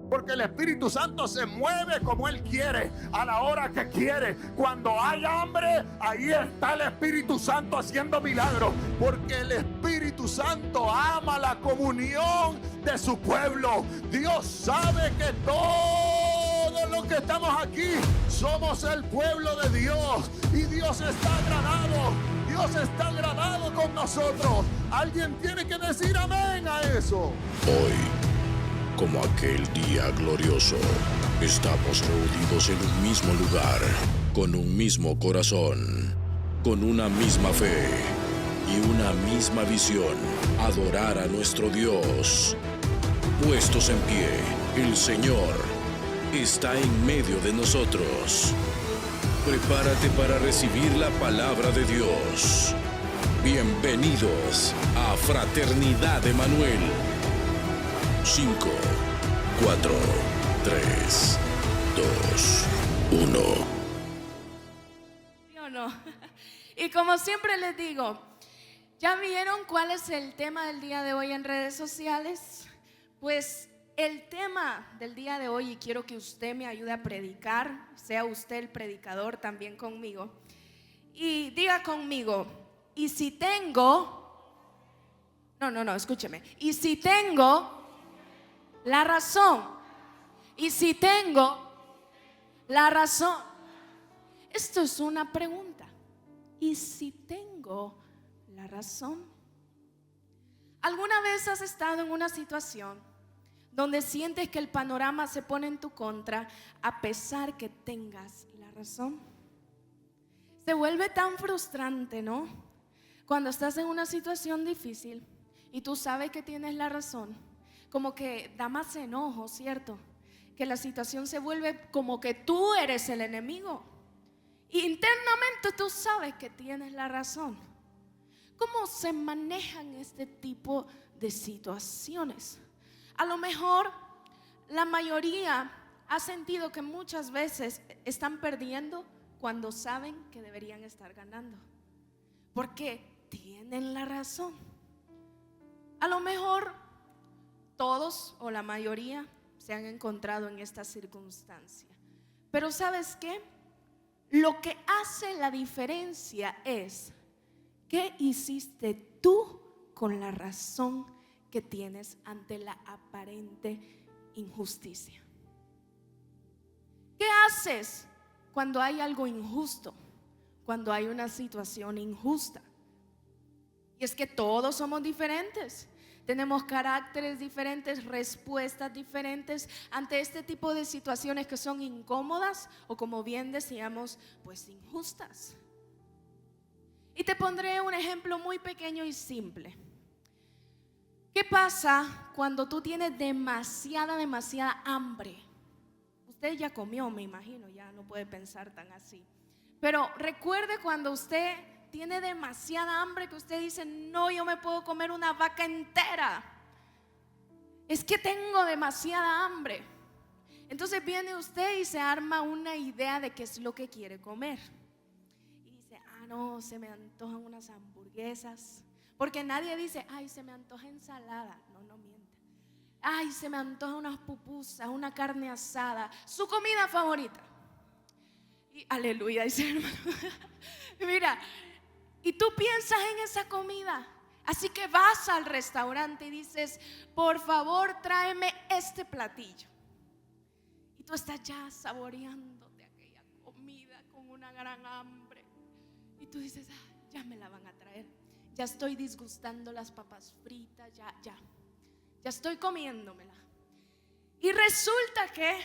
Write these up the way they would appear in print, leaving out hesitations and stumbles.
Porque el Espíritu Santo se mueve como Él quiere, a la hora que quiere. Cuando hay hambre, ahí está el Espíritu Santo haciendo milagros. Porque el Espíritu Santo ama la comunión de su pueblo. Dios sabe que todos los que estamos aquí somos el pueblo de Dios. Y Dios está agradado. Dios está agradado con nosotros. Alguien tiene que decir amén a eso. Hoy, como aquel día glorioso, estamos reunidos en un mismo lugar, con un mismo corazón, con una misma fe y una misma visión: adorar a nuestro Dios. Puestos en pie, el Señor está en medio de nosotros. Prepárate para recibir la palabra de Dios. Bienvenidos a Fraternidad Emanuel. 5, 4, 3, 2, 1. ¿Sí o no? Y como siempre les digo, ¿ya vieron cuál es el tema del día de hoy en redes sociales? Pues el tema del día de hoy, y quiero que usted me ayude a predicar, sea usted el predicador también conmigo, y diga conmigo: y si tengo, escúcheme, y si tengo la razón, y si tengo la razón. Esto es una pregunta. ¿Y si tengo la razón? ¿Alguna vez has estado en una situación donde sientes que el panorama se pone en tu contra a pesar que tengas la razón? Se vuelve tan frustrante, ¿no? Cuando estás en una situación difícil y tú sabes que tienes la razón, como que da más enojo, ¿cierto? Que la situación se vuelve como que tú eres el enemigo. Internamente tú sabes que tienes la razón. ¿Cómo se manejan este tipo de situaciones? A lo mejor la mayoría ha sentido que muchas veces están perdiendo cuando saben que deberían estar ganando, porque tienen la razón. A lo mejor todos o la mayoría se han encontrado en esta circunstancia. Pero ¿sabes qué? Lo que hace la diferencia es: ¿qué hiciste tú con la razón que tienes ante la aparente injusticia? ¿Qué haces cuando hay algo injusto? Cuando hay una situación injusta. Y es que todos somos diferentes. Tenemos caracteres diferentes, respuestas diferentes ante este tipo de situaciones que son incómodas o, como bien decíamos, pues injustas. Y te pondré un ejemplo muy pequeño y simple. ¿Qué pasa cuando tú tienes demasiada hambre? Usted ya comió, me imagino, ya no puede pensar tan así. Pero recuerde cuando usted tiene demasiada hambre, que usted dice: no, yo me puedo comer una vaca entera. Es que tengo demasiada hambre. Entonces viene usted y se arma una idea de qué es lo que quiere comer. Y dice: no, se me antojan unas hamburguesas. Porque nadie dice: ay, se me antoja ensalada. No mienta. Ay, se me antoja unas pupusas, una carne asada. Su comida favorita. Y aleluya, dice el hermano. Mira, y tú piensas en esa comida. Así que vas al restaurante y dices: por favor, tráeme este platillo. Y tú estás ya saboreándote aquella comida con una gran hambre. Y tú dices: ya me la van a traer. Ya estoy disgustando las papas fritas, ya estoy comiéndomela. Y resulta que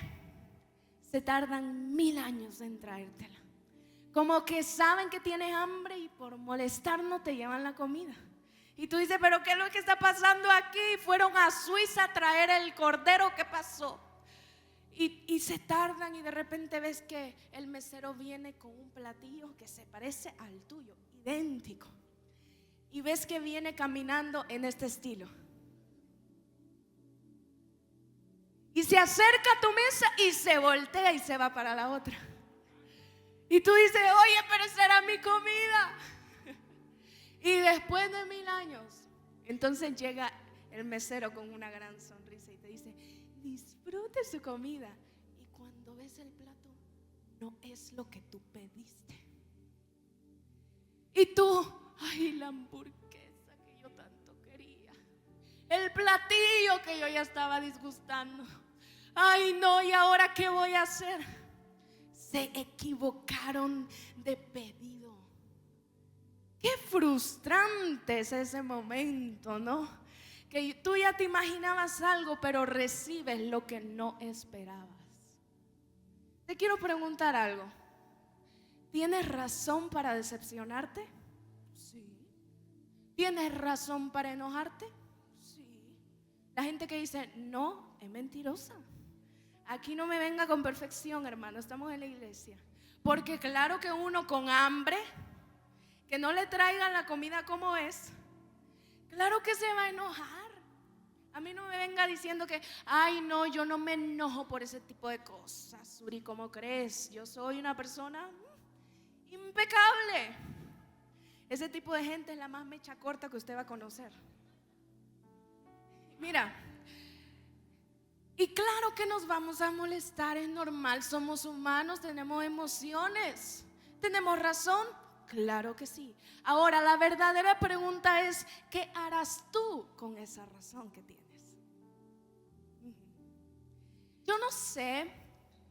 se tardan 1000 años en traértela. Como que saben que tienes hambre y por molestar no te llevan la comida. Y tú dices: pero ¿qué es lo que está pasando aquí? Fueron a Suiza a traer el cordero, ¿qué pasó? Y se tardan, y de repente ves que el mesero viene con un platillo que se parece al tuyo, idéntico. Y ves que viene caminando en este estilo. Y se acerca a tu mesa y se voltea y se va para la otra. Y tú dices: oye, pero esa era mi comida. Y después de 1000 años, entonces llega el mesero con una gran sonrisa y te dice: disfrute su comida. Y cuando ves el plato, no es lo que tú pediste. Y tú, ay, la hamburguesa que yo tanto quería, el platillo que yo ya estaba disgustando. Ay, no, ¿y ahora qué voy a hacer? Se equivocaron de pedido. Qué frustrante es ese momento, ¿no? Que tú ya te imaginabas algo, pero recibes lo que no esperabas. Te quiero preguntar algo. ¿Tienes razón para decepcionarte? Sí. ¿Tienes razón para enojarte? Sí. La gente que dice no es mentirosa. Aquí no me venga con perfección, hermano, estamos en la iglesia. Porque claro que uno con hambre, que no le traigan la comida como es, claro que se va a enojar. A mí no me venga diciendo que, ay no, yo no me enojo por ese tipo de cosas. Suri, ¿cómo crees? Yo soy una persona impecable. Ese tipo de gente es la más mecha corta que usted va a conocer. Mira, y claro que nos vamos a molestar, es normal, somos humanos, tenemos emociones, tenemos razón, claro que sí. Ahora la verdadera pregunta es, ¿qué harás tú con esa razón que tienes? Yo no sé,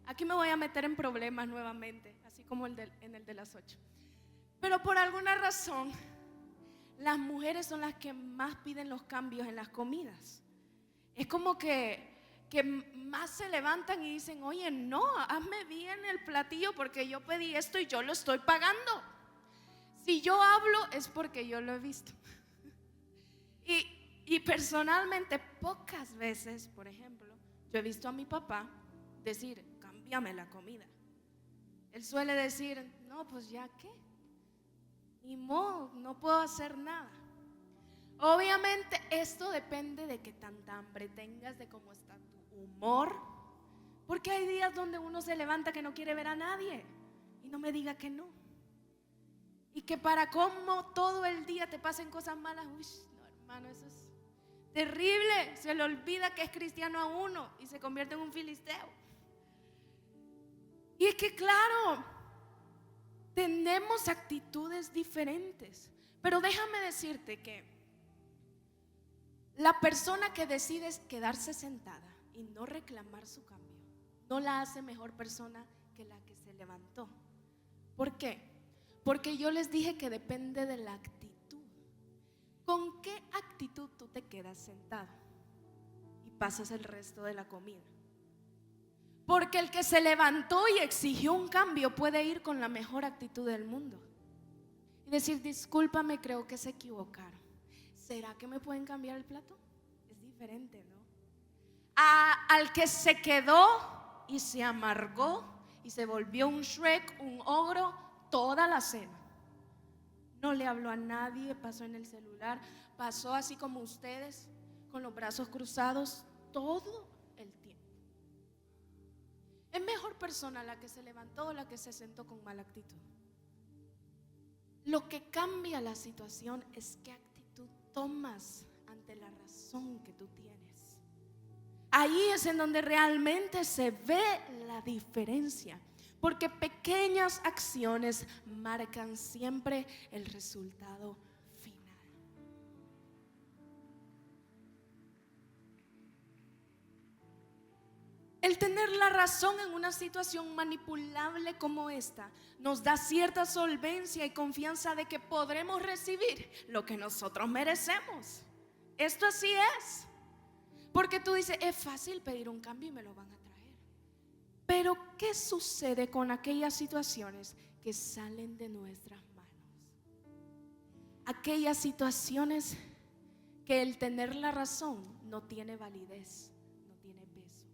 aquí me voy a meter en problemas nuevamente, así como en el de las 8. Pero por alguna razón, las mujeres son las que más piden los cambios en las comidas. Es como que más se levantan y dicen, oye, no, hazme bien el platillo porque yo pedí esto y yo lo estoy pagando. Si yo hablo es porque yo lo he visto. Y personalmente, pocas veces, por ejemplo, yo he visto a mi papá decir, cámbiame la comida. Él suele decir, no, pues ya qué, ni modo, no puedo hacer nada. Obviamente esto depende de qué tanta hambre tengas, de cómo está tu humor, porque hay días donde uno se levanta que no quiere ver a nadie. Y no me diga que no. Y que para cómo todo el día te pasen cosas malas, uy, no, hermano, eso es terrible. Se le olvida que es cristiano a uno y se convierte en un filisteo. Y es que claro, tenemos actitudes diferentes. Pero déjame decirte que la persona que decide quedarse sentada y no reclamar su cambio, no la hace mejor persona que la que se levantó. ¿Por qué? Porque yo les dije que depende de la actitud. ¿Con qué actitud tú te quedas sentado y pasas el resto de la comida? Porque el que se levantó y exigió un cambio puede ir con la mejor actitud del mundo y decir, discúlpame, creo que se equivocaron. ¿Será que me pueden cambiar el plato? Es diferente, ¿no? Al que se quedó y se amargó y se volvió un Shrek, un ogro, toda la cena. No le habló a nadie, pasó en el celular, pasó así como ustedes, con los brazos cruzados, todo el tiempo. ¿Es mejor persona la que se levantó o la que se sentó con mala actitud? Lo que cambia la situación es qué actitud tomas ante la razón que tú tienes. Ahí es en donde realmente se ve la diferencia, porque pequeñas acciones marcan siempre el resultado final. El tener la razón en una situación manipulable como esta nos da cierta solvencia y confianza de que podremos recibir lo que nosotros merecemos. Esto así es. Porque tú dices, es fácil pedir un cambio y me lo van a traer. Pero ¿qué sucede con aquellas situaciones que salen de nuestras manos? Aquellas situaciones que el tener la razón no tiene validez, no tiene peso.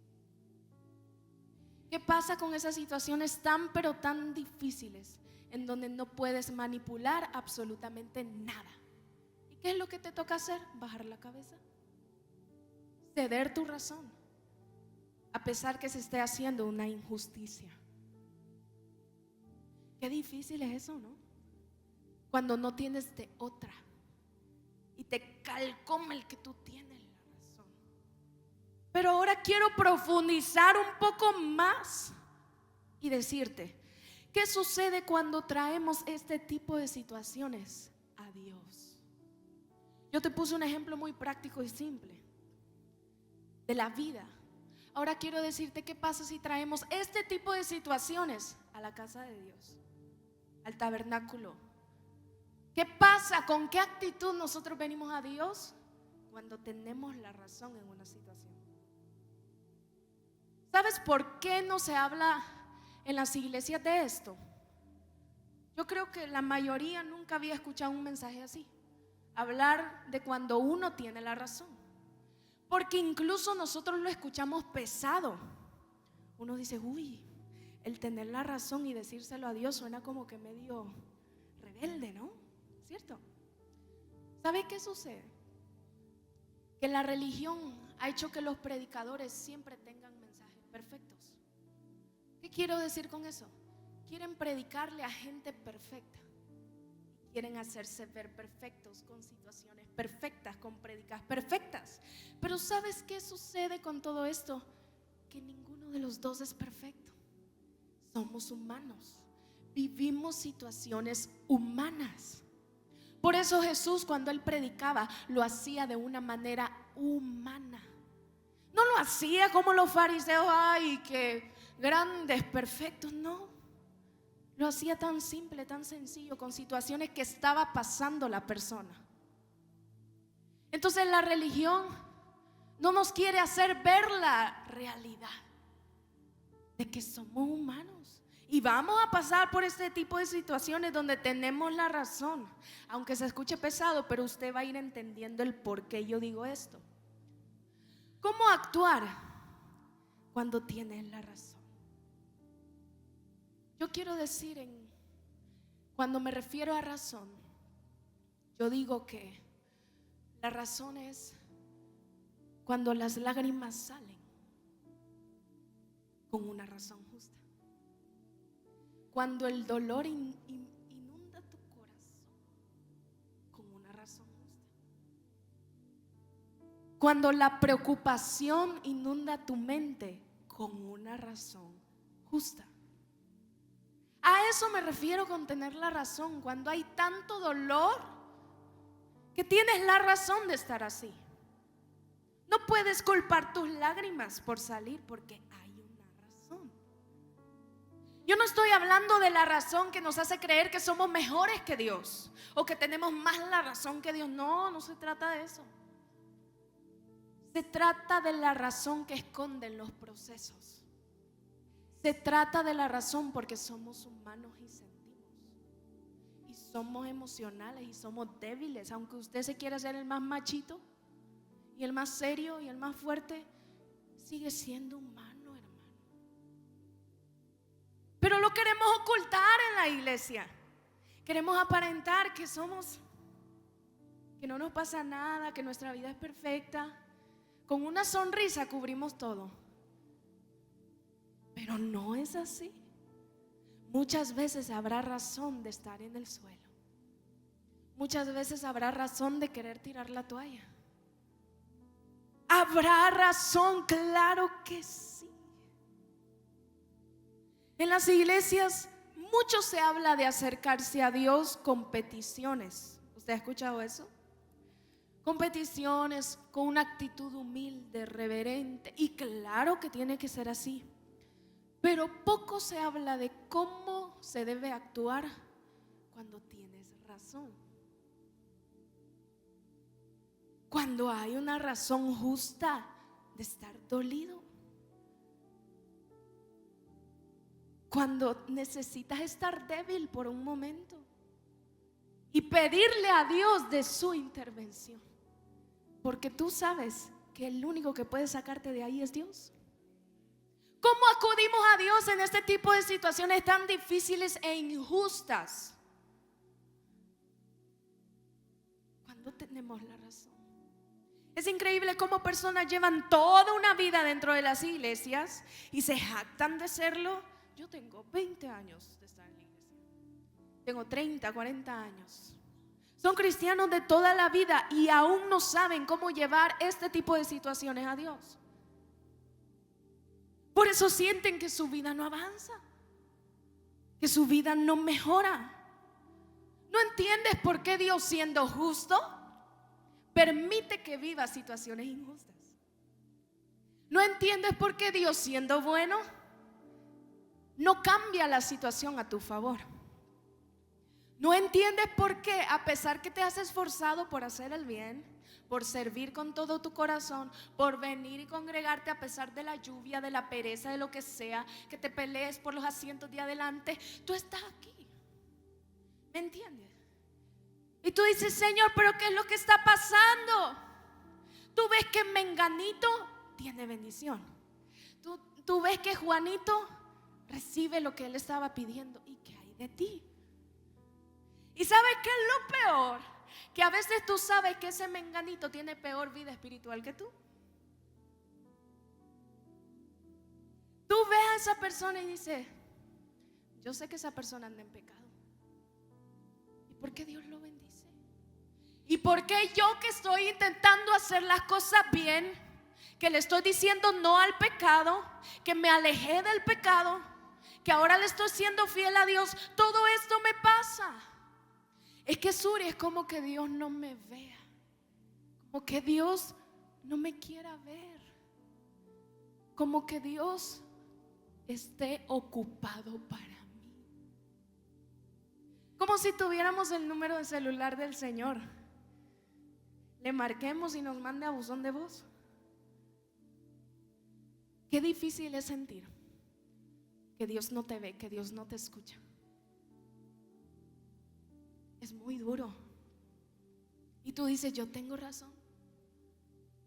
¿Qué pasa con esas situaciones tan pero tan difíciles en donde no puedes manipular absolutamente nada? ¿Y qué es lo que te toca hacer? Bajar la cabeza, ceder tu razón, a pesar que se esté haciendo una injusticia. Qué difícil es eso, ¿no? Cuando no tienes de otra y te calcoma el que tú tienes la razón. Pero ahora quiero profundizar un poco más y decirte, ¿qué sucede cuando traemos este tipo de situaciones a Dios? Yo te puse un ejemplo muy práctico y simple de la vida. Ahora quiero decirte qué pasa si traemos este tipo de situaciones a la casa de Dios, al tabernáculo. ¿Qué pasa? ¿Con qué actitud nosotros venimos a Dios cuando tenemos la razón en una situación? ¿Sabes por qué no se habla en las iglesias de esto? Yo creo que la mayoría nunca había escuchado un mensaje así. Hablar de cuando uno tiene la razón. Porque incluso nosotros lo escuchamos pesado. Uno dice, uy, el tener la razón y decírselo a Dios suena como que medio rebelde, ¿no? ¿Cierto? ¿Sabe qué sucede? Que la religión ha hecho que los predicadores siempre tengan mensajes perfectos. ¿Qué quiero decir con eso? Quieren predicarle a gente perfecta. Quieren hacerse ver perfectos con situaciones perfectas, con prédicas perfectas. Pero ¿sabes qué sucede con todo esto? Que ninguno de los dos es perfecto. Somos humanos. Vivimos situaciones humanas. Por eso Jesús, cuando Él predicaba, lo hacía de una manera humana. No lo hacía como los fariseos, ay, que grandes, perfectos, no. Lo hacía tan simple, tan sencillo, con situaciones que estaba pasando la persona. Entonces la religión no nos quiere hacer ver la realidad de que somos humanos y vamos a pasar por este tipo de situaciones donde tenemos la razón. Aunque se escuche pesado, pero usted va a ir entendiendo el por qué yo digo esto. ¿Cómo actuar cuando tienes la razón? Yo quiero decir, cuando me refiero a razón, yo digo que la razón es cuando las lágrimas salen con una razón justa. Cuando el dolor inunda tu corazón con una razón justa. Cuando la preocupación inunda tu mente con una razón justa. A eso me refiero con tener la razón. Cuando hay tanto dolor que tienes la razón de estar así. No puedes culpar tus lágrimas por salir porque hay una razón. Yo no estoy hablando de la razón que nos hace creer que somos mejores que Dios o que tenemos más la razón que Dios. No, no se trata de eso. Se trata de la razón que esconden los procesos. Se trata de la razón porque somos humanos y sentimos. Y somos emocionales y somos débiles. Aunque usted se quiera ser el más machito y el más serio y el más fuerte, sigue siendo humano, hermano. Pero lo queremos ocultar en la iglesia. Queremos aparentar que somos, que no nos pasa nada, que nuestra vida es perfecta. Con una sonrisa cubrimos todo. Pero no es así. Muchas veces habrá razón de estar en el suelo. Muchas veces habrá razón de querer tirar la toalla. Habrá razón, claro que sí. En las iglesias mucho se habla de acercarse a Dios con peticiones. ¿Usted ha escuchado eso? Con peticiones, con una actitud humilde, reverente. Y claro que tiene que ser así. Pero poco se habla de cómo se debe actuar cuando tienes razón. Cuando hay una razón justa de estar dolido. Cuando necesitas estar débil por un momento y pedirle a Dios de su intervención. Porque tú sabes que el único que puede sacarte de ahí es Dios. ¿Cómo acudimos a Dios en este tipo de situaciones tan difíciles e injustas? Cuando tenemos la razón. Es increíble cómo personas llevan toda una vida dentro de las iglesias y se jactan de serlo. Yo tengo 20 años de estar en la iglesia. Tengo 30, 40 años. Son cristianos de toda la vida y aún no saben cómo llevar este tipo de situaciones a Dios. Por eso sienten que su vida no avanza, que su vida no mejora. ¿No entiendes por qué Dios, siendo justo, permite que vivas situaciones injustas? ¿No entiendes por qué Dios, siendo bueno, no cambia la situación a tu favor? ¿No entiendes por qué, a pesar que te has esforzado por hacer el bien, por servir con todo tu corazón, por venir y congregarte a pesar de la lluvia, de la pereza, de lo que sea, que te pelees por los asientos de adelante, tú estás aquí? ¿Me entiendes? Y tú dices: Señor, pero ¿qué es lo que está pasando? Tú ves que Menganito tiene bendición. Tú ves que Juanito recibe lo que él estaba pidiendo. ¿Y qué hay de ti? ¿Y sabes qué es lo peor? Que a veces tú sabes que ese Menganito tiene peor vida espiritual que tú. Tú ves a esa persona y dices: yo sé que esa persona anda en pecado. ¿Y por qué Dios lo bendice? ¿Y por qué yo, que estoy intentando hacer las cosas bien, que le estoy diciendo no al pecado, que me alejé del pecado, que ahora le estoy siendo fiel a Dios, todo esto me pasa? Es que, Suri, es como que Dios no me vea, como que Dios no me quiera ver, como que Dios esté ocupado para mí. Como si tuviéramos el número de celular del Señor, le marquemos y nos mande a buzón de voz. Qué difícil es sentir que Dios no te ve, que Dios no te escucha. Es muy duro. Y tú dices: yo tengo razón.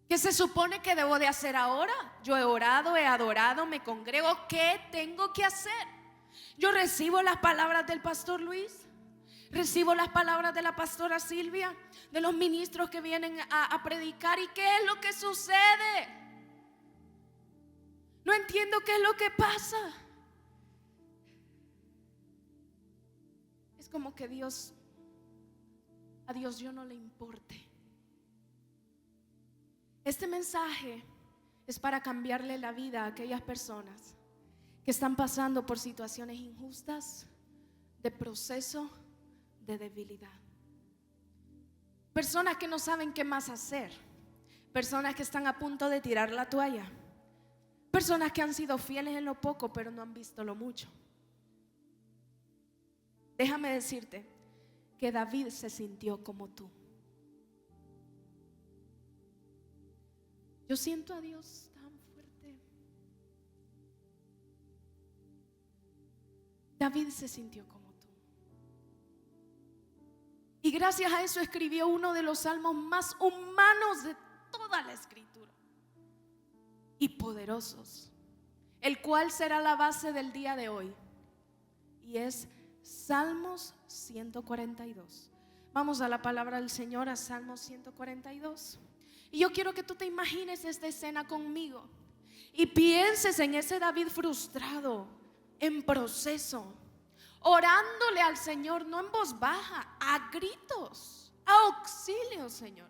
¿Qué se supone que debo de hacer ahora? Yo he orado, he adorado, me congrego. ¿Qué tengo que hacer? Yo recibo las palabras del pastor Luis, recibo las palabras de la pastora Silvia, de los ministros que vienen a predicar. ¿Y qué es lo que sucede? No entiendo qué es lo que pasa. Es como que a Dios yo no le importe. Este mensaje es para cambiarle la vida a aquellas personas que están pasando por situaciones injustas, de proceso, de debilidad. Personas que no saben qué más hacer. Personas que están a punto de tirar la toalla. Personas que han sido fieles en lo poco, pero no han visto lo mucho. Déjame decirte que David se sintió como tú. Yo siento a Dios tan fuerte. David se sintió como tú. Y gracias a eso escribió uno de los salmos más humanos de toda la escritura y poderosos, el cual será la base del día de hoy, y es Salmos 142. Vamos a la palabra del Señor, a Salmos 142. Y yo quiero que tú te imagines esta escena conmigo y pienses en ese David frustrado, en proceso, orándole al Señor, no en voz baja, a gritos, a auxilio, Señor.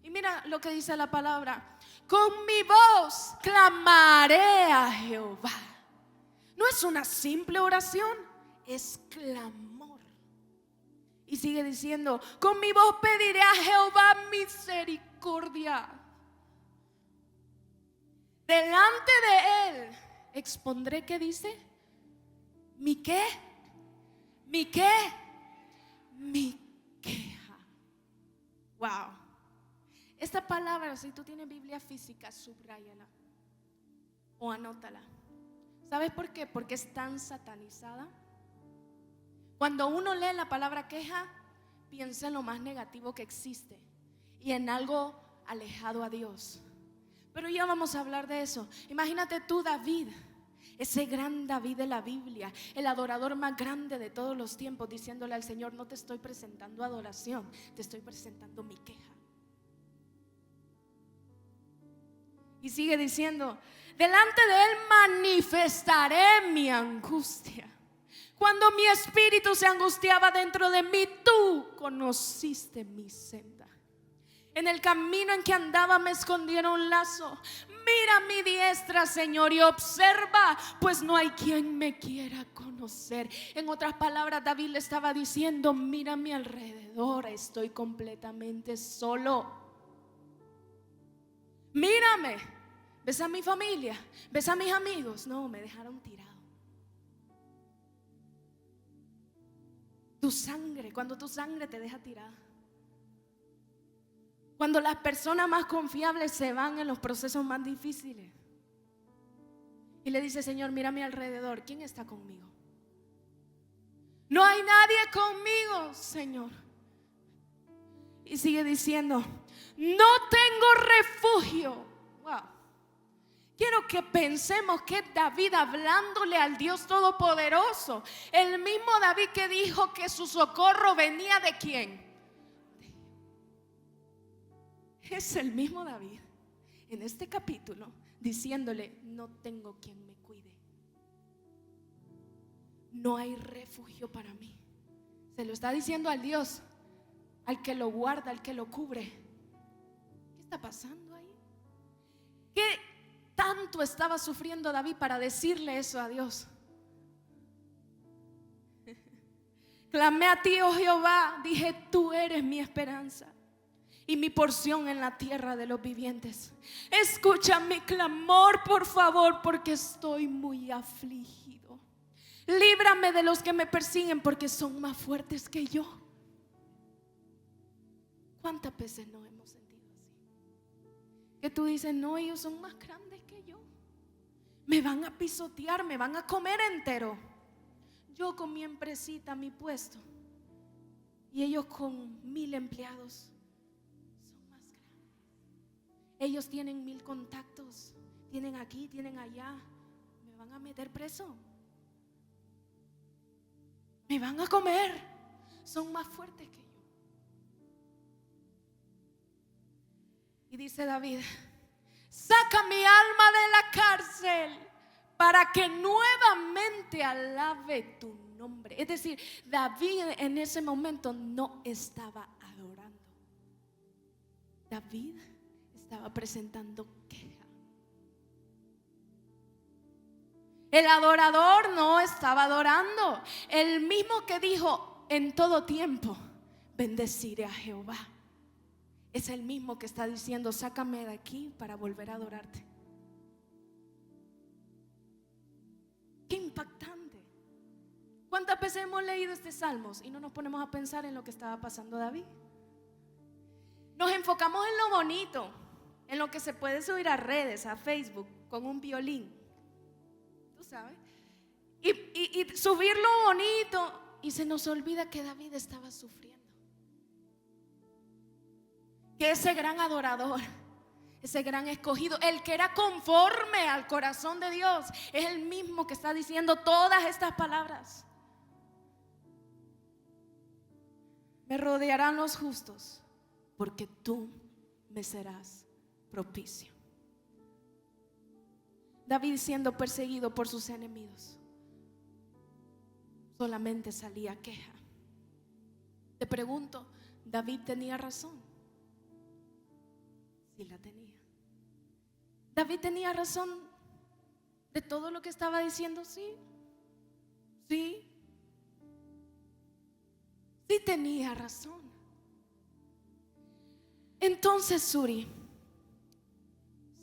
Y mira lo que dice la palabra: con mi voz clamaré a Jehová. No es una simple oración, es clamor. Y sigue diciendo: con mi voz pediré a Jehová misericordia. Delante de él expondré, ¿qué dice? ¿Mi qué? ¿Mi qué? Mi queja. Wow. Esta palabra, si tú tienes Biblia física, subráyala o anótala. ¿Sabes por qué? Porque es tan satanizada. Cuando uno lee la palabra queja, piensa en lo más negativo que existe y en algo alejado a Dios. Pero ya vamos a hablar de eso. Imagínate tú, David, ese gran David de la Biblia, el adorador más grande de todos los tiempos, diciéndole al Señor: no te estoy presentando adoración, te estoy presentando mi queja. Y sigue diciendo: delante de él manifestaré mi angustia. Cuando mi espíritu se angustiaba dentro de mí, tú conociste mi senda. En el camino en que andaba me escondieron lazo, Mira mi diestra, Señor, y observa, pues no hay quien me quiera conocer. En otras palabras, David le estaba diciendo: mira a mi alrededor, estoy completamente solo. Mírame, ¿ves a mi familia? ¿Ves a mis amigos? No, me dejaron tirado. Tu sangre, cuando tu sangre te deja tirada, cuando las personas más confiables se van en los procesos más difíciles, y le dice: Señor, mira a mi alrededor, ¿quién está conmigo? No hay nadie conmigo, Señor. Y sigue diciendo: no tengo refugio. Wow. Quiero que pensemos que David hablándole al Dios Todopoderoso, el mismo David que dijo que su socorro venía de ¿quién? Es el mismo David en este capítulo diciéndole: no tengo quien me cuide, no hay refugio para mí. Se lo está diciendo al Dios, al que lo guarda, al que lo cubre. ¿Qué está pasando ahí? ¿Qué tanto estaba sufriendo David para decirle eso a Dios? Clamé a ti, oh Jehová, dije: tú eres mi esperanza y mi porción en la tierra de los vivientes. Escucha mi clamor, por favor, porque estoy muy afligido. Líbrame de los que me persiguen, porque son más fuertes que yo. ¿Cuántas veces no hemos sentido así? Que tú dices: no, ellos son más grandes que yo, me van a pisotear, me van a comer entero. Yo con mi empresita, mi puesto, y ellos con 1000 empleados. Ellos tienen 1000 contactos, tienen aquí, tienen allá. Me van a meter preso, me van a comer. Son más fuertes que yo. Y dice David: saca mi alma de la cárcel para que nuevamente alabe tu nombre. Es decir, David en ese momento no estaba adorando. David estaba presentando queja. El adorador no estaba adorando. El mismo que dijo: en todo tiempo bendeciré a Jehová, es el mismo que está diciendo: sácame de aquí para volver a adorarte. Qué impactante. ¿Cuántas veces hemos leído este salmos y no nos ponemos a pensar en lo que estaba pasando David? Nos enfocamos en lo bonito, en lo que se puede subir a redes, a Facebook, con un violín, tú sabes, y subir lo bonito, y se nos olvida que David estaba sufriendo. Que ese gran adorador, ese gran escogido, el que era conforme al corazón de Dios, es el mismo que está diciendo todas estas palabras: me rodearán los justos, porque tú me serás propicio. David, siendo perseguido por sus enemigos, solamente salía queja. Te pregunto, ¿David tenía razón? Sí la tenía. David tenía razón de todo lo que estaba diciendo. Sí tenía razón. Entonces, Suri,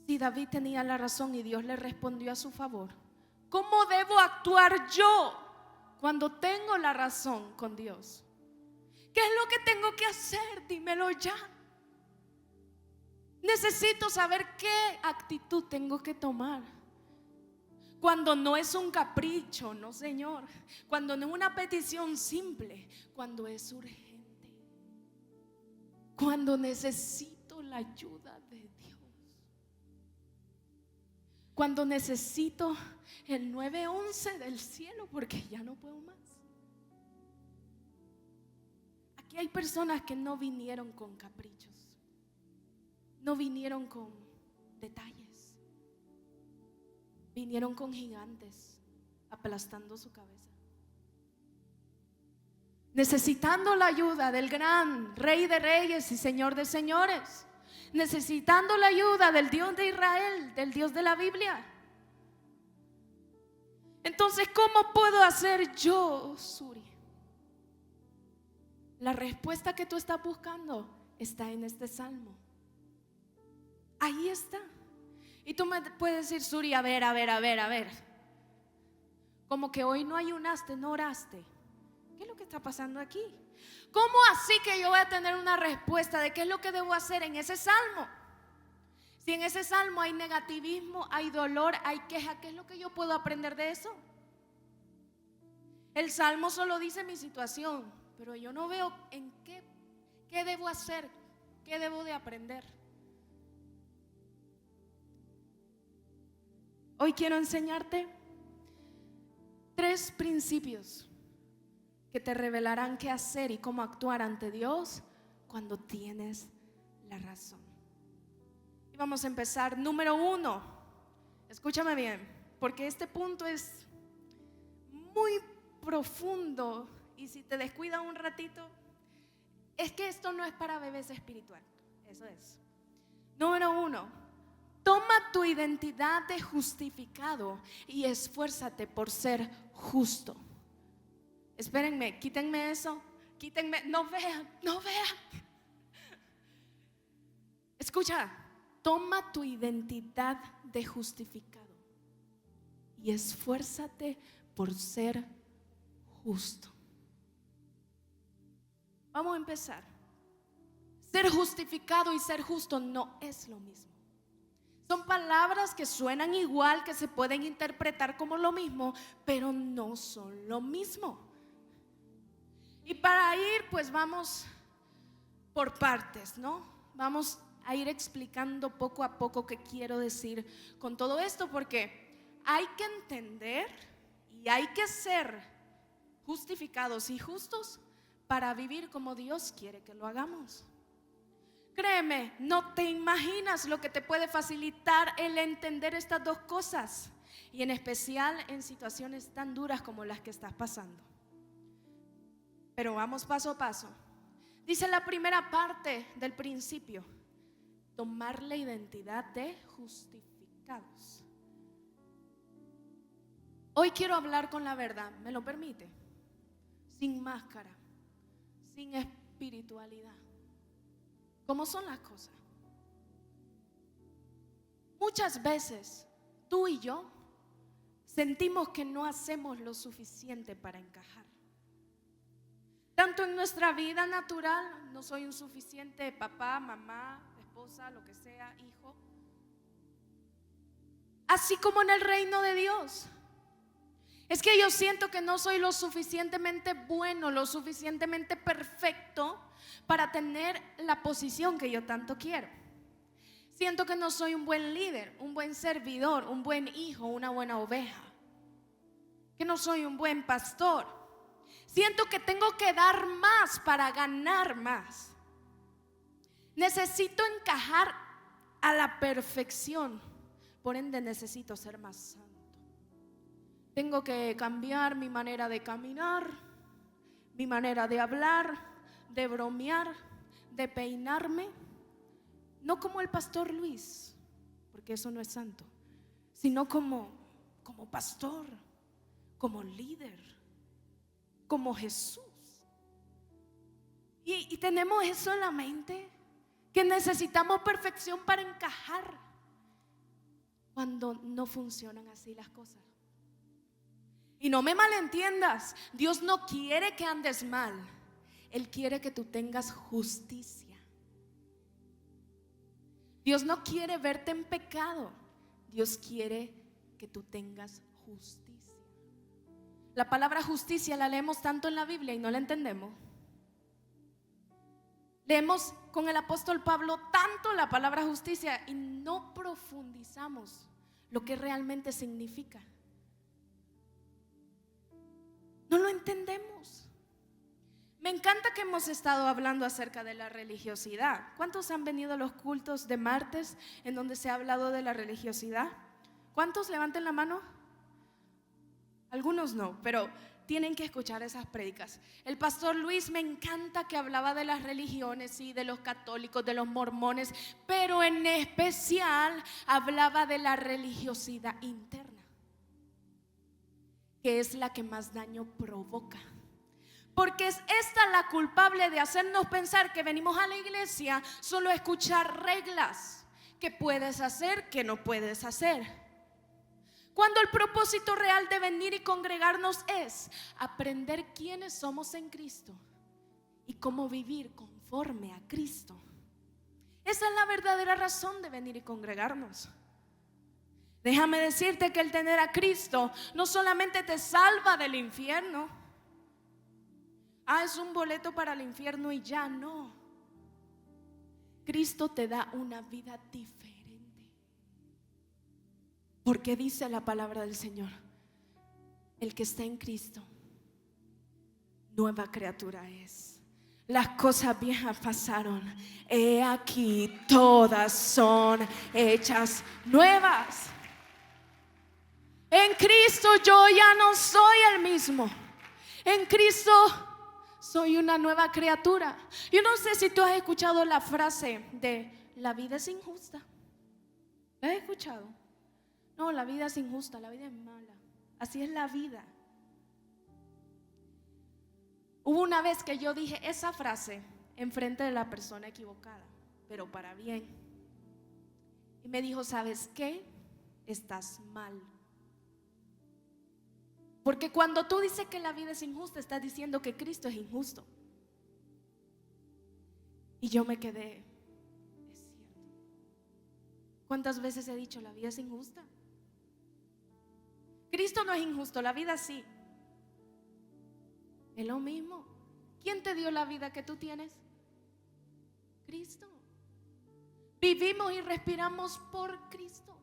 si David tenía la razón y Dios le respondió a su favor, ¿cómo debo actuar yo cuando tengo la razón con Dios? ¿Qué es lo que tengo que hacer? Dímelo ya. Necesito saber qué actitud tengo que tomar cuando no es un capricho, no, Señor, cuando no es una petición simple, cuando es urgente, cuando necesito la ayuda de Dios, cuando necesito el 911 del cielo porque ya no puedo más. Aquí hay personas que no vinieron con caprichos, no vinieron con detalles, vinieron con gigantes aplastando su cabeza, necesitando la ayuda del gran Rey de Reyes y Señor de Señores, necesitando la ayuda del Dios de Israel, del Dios de la Biblia. Entonces, ¿cómo puedo hacer yo, Suri? La respuesta que tú estás buscando está en este salmo. Ahí está. Y tú me puedes decir, Suri, a ver. Como que hoy no ayunaste, no oraste. ¿Qué es lo que está pasando aquí? ¿Cómo así que yo voy a tener una respuesta de qué es lo que debo hacer en ese salmo? Si en ese salmo hay negativismo, hay dolor, hay queja, ¿qué es lo que yo puedo aprender de eso? El salmo solo dice mi situación, pero yo no veo en qué debo hacer, qué debo de aprender. Hoy quiero enseñarte 3 principios que te revelarán qué hacer y cómo actuar ante Dios cuando tienes la razón. Y vamos a empezar. Número 1, escúchame bien, porque este punto es muy profundo y si te descuida un ratito, es que esto no es para bebés espiritual. Eso es. Número 1. Toma tu identidad de justificado y esfuérzate por ser justo. Espérenme, quítenme eso, quítenme, no vean. Escucha, toma tu identidad de justificado y esfuérzate por ser justo. Vamos a empezar. Ser justificado y ser justo no es lo mismo. Son palabras que suenan igual, que se pueden interpretar como lo mismo, pero no son lo mismo. Y para ir, pues vamos por partes, ¿no? Vamos a ir explicando poco a poco qué quiero decir con todo esto, porque hay que entender y hay que ser justificados y justos para vivir como Dios quiere que lo hagamos. Créeme, no te imaginas lo que te puede facilitar el entender estas 2 cosas, y en especial en situaciones tan duras como las que estás pasando. Pero vamos paso a paso. Dice la primera parte del principio: tomar la identidad de justificados. Hoy quiero hablar con la verdad, ¿me lo permite? Sin máscara, sin espiritualidad. ¿Cómo son las cosas? Muchas veces tú y yo sentimos que no hacemos lo suficiente para encajar. Tanto en nuestra vida natural, no soy un suficiente papá, mamá, esposa, lo que sea, hijo. Así como en el reino de Dios. Es que yo siento que no soy lo suficientemente bueno, lo suficientemente perfecto para tener la posición que yo tanto quiero. Siento que no soy un buen líder, un buen servidor, un buen hijo, una buena oveja. Que no soy un buen pastor. Siento que tengo que dar más para ganar más. Necesito encajar a la perfección. Por ende necesito ser más santo. Tengo que cambiar mi manera de caminar, mi manera de hablar, de bromear, de peinarme. No como el pastor Luis, porque eso no es santo, sino como pastor, como líder, como Jesús. Y tenemos eso en la mente, que necesitamos perfección para encajar, cuando no funcionan así las cosas. Y no me malentiendas, Dios no quiere que andes mal, Él quiere que tú tengas justicia. Dios no quiere verte en pecado, Dios quiere que tú tengas justicia. La palabra justicia la leemos tanto en la Biblia y no la entendemos. Leemos con el apóstol Pablo tanto la palabra justicia y no profundizamos lo que realmente significa. No lo entendemos. Me encanta que hemos estado hablando acerca de la religiosidad. ¿Cuántos han venido a los cultos de martes en donde se ha hablado de la religiosidad? ¿Cuántos levanten la mano? Algunos no, pero tienen que escuchar esas prédicas. El pastor Luis me encanta que hablaba de las religiones, sí, de los católicos, de los mormones, pero en especial hablaba de la religiosidad interna, que es la que más daño provoca. Porque es esta la culpable de hacernos pensar que venimos a la iglesia solo a escuchar reglas, que puedes hacer, que no puedes hacer. Cuando el propósito real de venir y congregarnos es aprender quiénes somos en Cristo y cómo vivir conforme a Cristo. Esa es la verdadera razón de venir y congregarnos. Déjame decirte que el tener a Cristo no solamente te salva del infierno. Es un boleto para el infierno y ya no. Cristo te da una vida diferente. Porque dice la palabra del Señor: el que está en Cristo, nueva criatura es. Las cosas viejas pasaron, he aquí todas son hechas nuevas. En Cristo yo ya no soy el mismo. En Cristo soy una nueva criatura. Yo no sé si tú has escuchado la frase de la vida es injusta. ¿La has escuchado? No, la vida es injusta, la vida es mala. Así es la vida. Hubo una vez que yo dije esa frase enfrente de la persona equivocada, pero para bien. Y me dijo: ¿sabes qué? Estás mal. Porque cuando tú dices que la vida es injusta, estás diciendo que Cristo es injusto. Y yo me quedé, es cierto. ¿Cuántas veces he dicho la vida es injusta? Cristo no es injusto, la vida sí. Es lo mismo. ¿Quién te dio la vida que tú tienes? Cristo. Vivimos y respiramos por Cristo.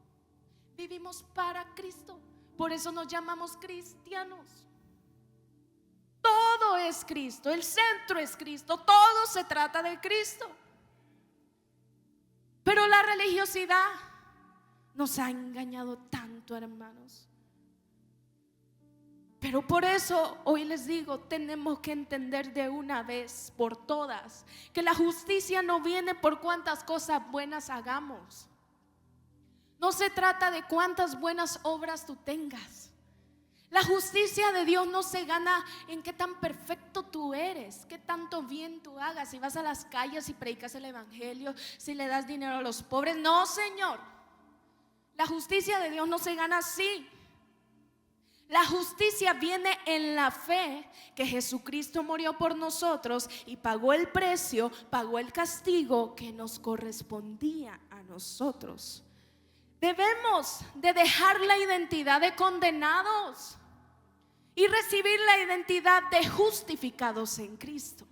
Vivimos para Cristo. Por eso nos llamamos cristianos. Todo es Cristo, el centro es Cristo, todo se trata de Cristo. Pero la religiosidad nos ha engañado tanto, hermanos. Pero por eso hoy les digo, tenemos que entender de una vez por todas que la justicia no viene por cuántas cosas buenas hagamos. No se trata de cuántas buenas obras tú tengas. La justicia de Dios no se gana en qué tan perfecto tú eres, qué tanto bien tú hagas, si vas a las calles y predicas el evangelio, si le das dinero a los pobres. No, Señor. La justicia de Dios no se gana así. La justicia viene en la fe que Jesucristo murió por nosotros y pagó el precio, pagó el castigo que nos correspondía a nosotros. Debemos de dejar la identidad de condenados y recibir la identidad de justificados en Cristo.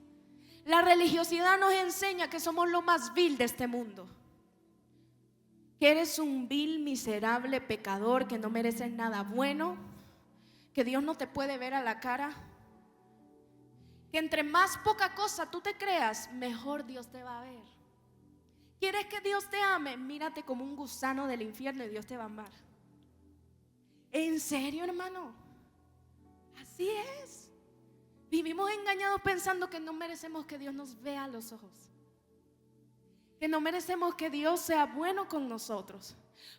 La religiosidad nos enseña que somos lo más vil de este mundo, que eres un vil, miserable pecador, que no mereces nada bueno, que Dios no te puede ver a la cara, que entre más poca cosa tú te creas, mejor Dios te va a ver. ¿Quieres que Dios te ame? Mírate como un gusano del infierno y Dios te va a amar. ¿En serio, hermano? Así es. Vivimos engañados pensando que no merecemos que Dios nos vea a los ojos, que no merecemos que Dios sea bueno con nosotros.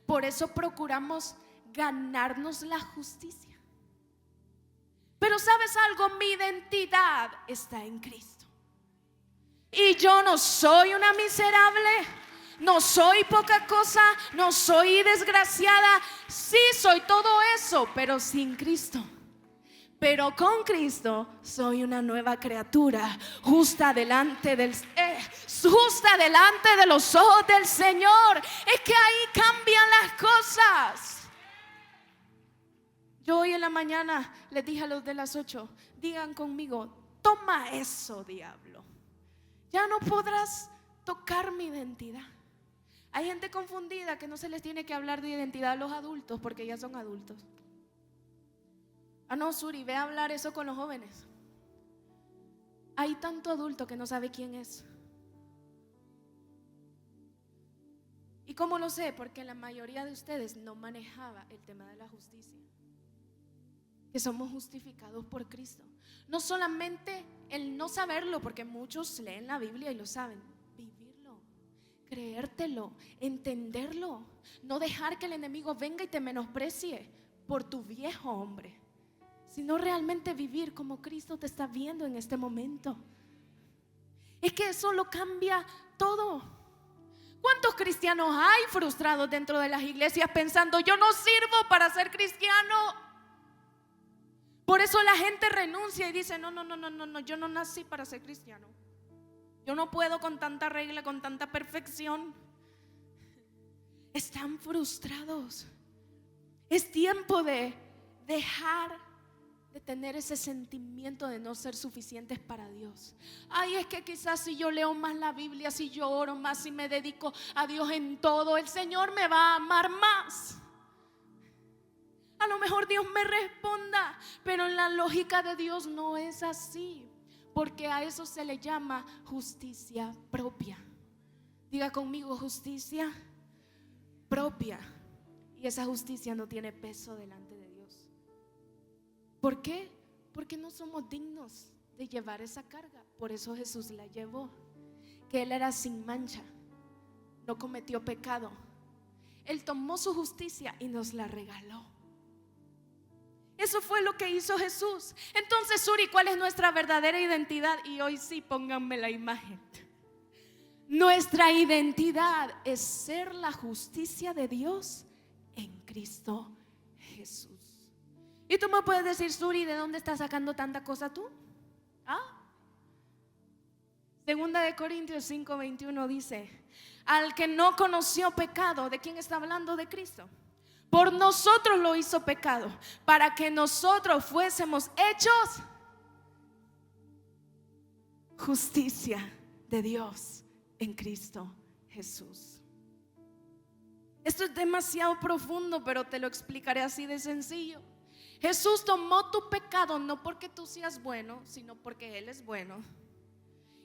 Por eso procuramos ganarnos la justicia. Pero ¿sabes algo? Mi identidad está en Cristo. Y yo no soy una miserable, no soy poca cosa, no soy desgraciada. Sí, soy todo eso, pero sin Cristo. Pero con Cristo soy una nueva criatura, justa delante de los ojos del Señor. Es que ahí cambian las cosas. Yo hoy en la mañana les dije a los de las 8, digan conmigo: toma eso, diablo. Ya no podrás tocar mi identidad. Hay gente confundida que no se les tiene que hablar de identidad a los adultos porque ya son adultos. No, Suri, ve a hablar eso con los jóvenes. Hay tanto adulto que no sabe quién es. ¿Y cómo lo sé? Porque la mayoría de ustedes no manejaba el tema de la justicia. que somos justificados por Cristo. No solamente el no saberlo, porque muchos leen la Biblia y lo saben. Vivirlo, creértelo, entenderlo. No dejar que el enemigo venga y te menosprecie por tu viejo hombre, sino realmente vivir como Cristo te está viendo en este momento. Es que eso lo cambia todo. ¿Cuántos cristianos hay frustrados dentro de las iglesias pensando: yo no sirvo para ser cristiano? Por eso la gente renuncia y dice: no, yo no nací para ser cristiano. Yo no puedo con tanta regla, con tanta perfección. Están frustrados. Es tiempo de dejar de tener ese sentimiento de no ser suficientes para Dios. Ay, es que quizás si yo leo más la Biblia, si yo oro más, si me dedico a Dios en todo, el Señor me va a amar más. A lo mejor Dios me responda, pero en la lógica de Dios no es así, porque a eso se le llama justicia propia. Diga conmigo: justicia propia. Y esa justicia no tiene peso delante de Dios. ¿Por qué? Porque no somos dignos de llevar esa carga. Por eso Jesús la llevó. Que Él era sin mancha, no cometió pecado. Él tomó su justicia y nos la regaló. Eso fue lo que hizo Jesús. Entonces, Suri, ¿cuál es nuestra verdadera identidad? Y hoy sí, pónganme la imagen. Nuestra identidad es ser la justicia de Dios en Cristo Jesús. Y tú me puedes decir: Suri, ¿de dónde estás sacando tanta cosa tú? Segunda de Corintios 5:21 dice: al que no conoció pecado. ¿De quién está hablando? De Cristo. Por nosotros lo hizo pecado, para que nosotros fuésemos hechos justicia de Dios en Cristo Jesús. Esto es demasiado profundo, pero te lo explicaré así de sencillo. Jesús tomó tu pecado no porque tú seas bueno, sino porque Él es bueno,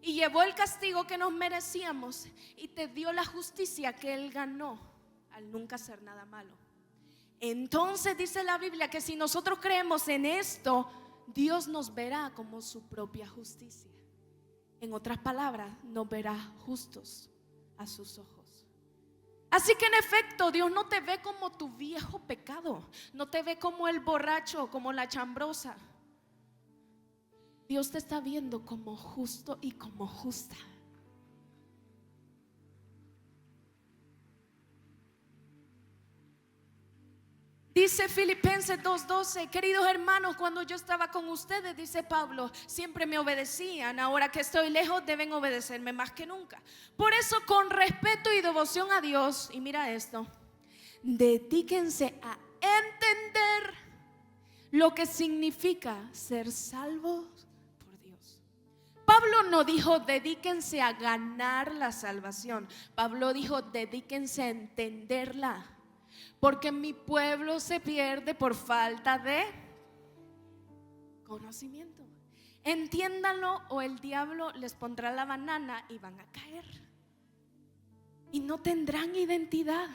y llevó el castigo que nos merecíamos y te dio la justicia que Él ganó al nunca hacer nada malo. Entonces dice la Biblia que si nosotros creemos en esto, Dios nos verá como su propia justicia. En otras palabras, nos verá justos a sus ojos. Así que en efecto, Dios no te ve como tu viejo pecado, no te ve como el borracho, como la chambrosa. Dios te está viendo como justo y como justa. Dice Filipenses 2:12: queridos hermanos, cuando yo estaba con ustedes, dice Pablo, siempre me obedecían. Ahora que estoy lejos, deben obedecerme más que nunca. Por eso, con respeto y devoción a Dios, y mira esto, dedíquense a entender lo que significa ser salvos por Dios. Pablo no dijo dedíquense a ganar la salvación. Pablo dijo dedíquense a entenderla. Porque mi pueblo se pierde por falta de conocimiento. Entiéndanlo o el diablo les pondrá la banana y van a caer. Y no tendrán identidad.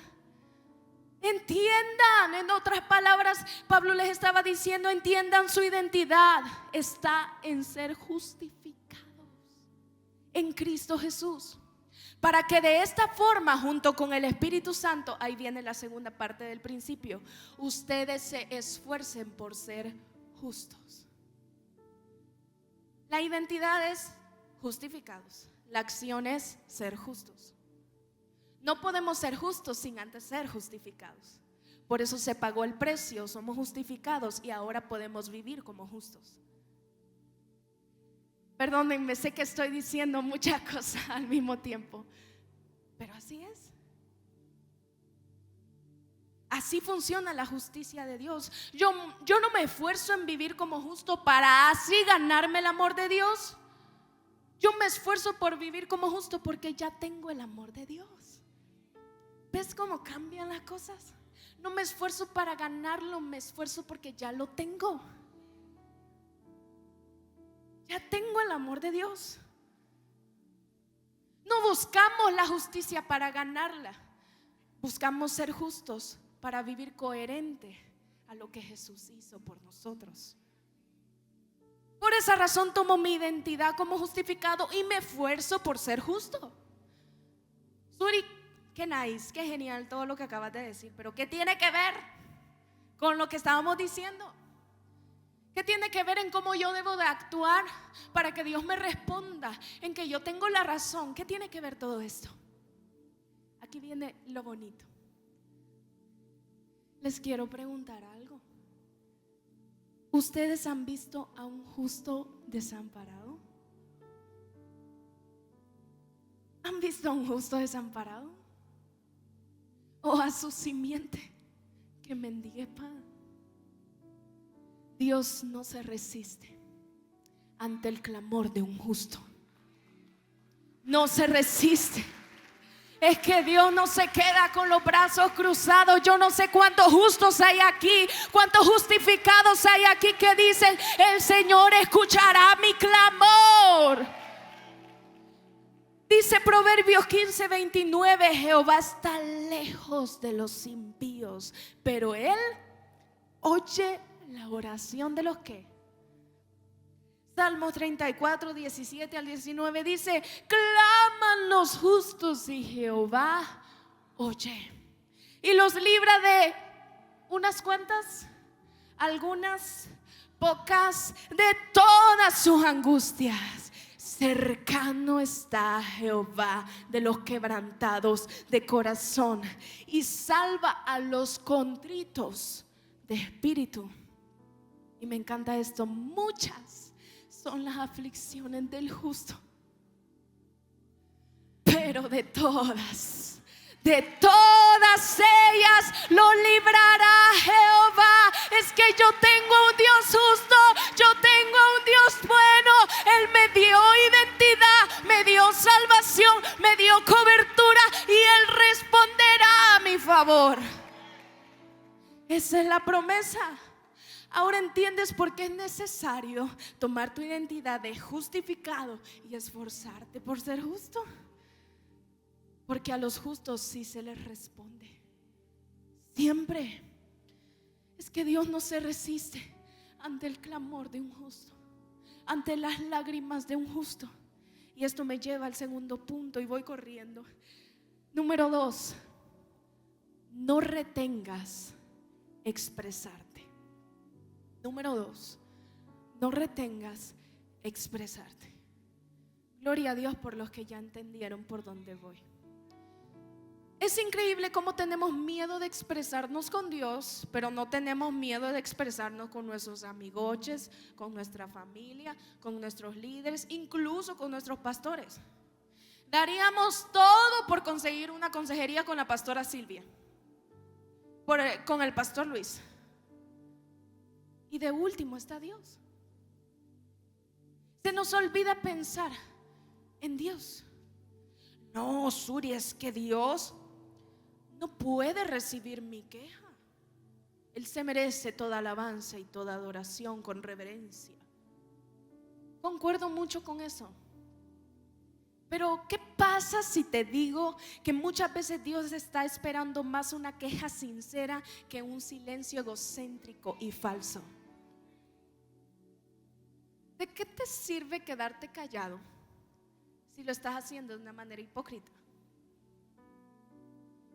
Entiendan, en otras palabras, Pablo les estaba diciendo: entiendan su identidad. Está en ser justificados en Cristo Jesús. Para que de esta forma, junto con el Espíritu Santo, ahí viene la segunda parte del principio, ustedes se esfuercen por ser justos. La identidad es justificados, la acción es ser justos. No podemos ser justos sin antes ser justificados. Por eso se pagó el precio, somos justificados y ahora podemos vivir como justos. Perdónenme, sé que estoy diciendo muchas cosas al mismo tiempo, pero así es. Así funciona la justicia de Dios. Yo no me esfuerzo en vivir como justo para así ganarme el amor de Dios. Yo me esfuerzo por vivir como justo porque ya tengo el amor de Dios. ¿Ves cómo cambian las cosas? No me esfuerzo para ganarlo, me esfuerzo porque ya lo tengo. Ya tengo el amor de Dios. No buscamos la justicia para ganarla. Buscamos ser justos para vivir coherente a lo que Jesús hizo por nosotros. Por esa razón tomo mi identidad como justificado y me esfuerzo por ser justo. Suri, qué nice, qué genial todo lo que acabas de decir, pero ¿qué tiene que ver con lo que estábamos diciendo? ¿Qué tiene que ver en cómo yo debo de actuar para que Dios me responda, en que yo tengo la razón? ¿Qué tiene que ver todo esto? Aquí viene lo bonito. Les quiero preguntar algo. ¿Ustedes han visto a un justo desamparado? ¿Han visto a un justo desamparado? ¿O a su simiente que mendigue pan? Dios no se resiste ante el clamor de un justo. No se resiste. Es que Dios no se queda con los brazos cruzados. Yo no sé cuántos justos hay aquí, cuántos justificados hay aquí que dicen: el Señor escuchará mi clamor. Dice Proverbios 15:29: Jehová está lejos de los impíos, pero Él oye la oración de los que. Salmo 34:17-19 dice: claman los justos y Jehová oye y los libra de unas cuantas, algunas, pocas, de todas sus angustias. Cercano está Jehová de los quebrantados de corazón y salva a los contritos de espíritu. Y me encanta esto: muchas son las aflicciones del justo, pero de todas ellas lo librará Jehová. Es que yo tengo un Dios justo, yo tengo un Dios bueno. Él me dio identidad, me dio salvación, me dio cobertura y Él responderá a mi favor. Esa es la promesa. Ahora entiendes por qué es necesario tomar tu identidad de justificado y esforzarte por ser justo. Porque a los justos sí se les responde. Siempre. Es que Dios no se resiste ante el clamor de un justo, ante las lágrimas de un justo. Y esto me lleva al segundo punto y voy corriendo. Número 2: no retengas expresarte. Número 2: no retengas expresarte. Gloria a Dios por los que ya entendieron por dónde voy. Es increíble cómo tenemos miedo de expresarnos con Dios, pero no tenemos miedo de expresarnos con nuestros amigoches, con nuestra familia, con nuestros líderes, incluso con nuestros pastores. Daríamos todo por conseguir una consejería con la pastora Silvia, con el pastor Luis. Y de último está Dios. Se nos olvida pensar en Dios. No, Suri, es que Dios no puede recibir mi queja. Él se merece toda alabanza y toda adoración con reverencia. Concuerdo mucho con eso. Pero ¿qué pasa si te digo que muchas veces Dios está esperando más una queja sincera que un silencio egocéntrico y falso? ¿De qué te sirve quedarte callado si lo estás haciendo de una manera hipócrita?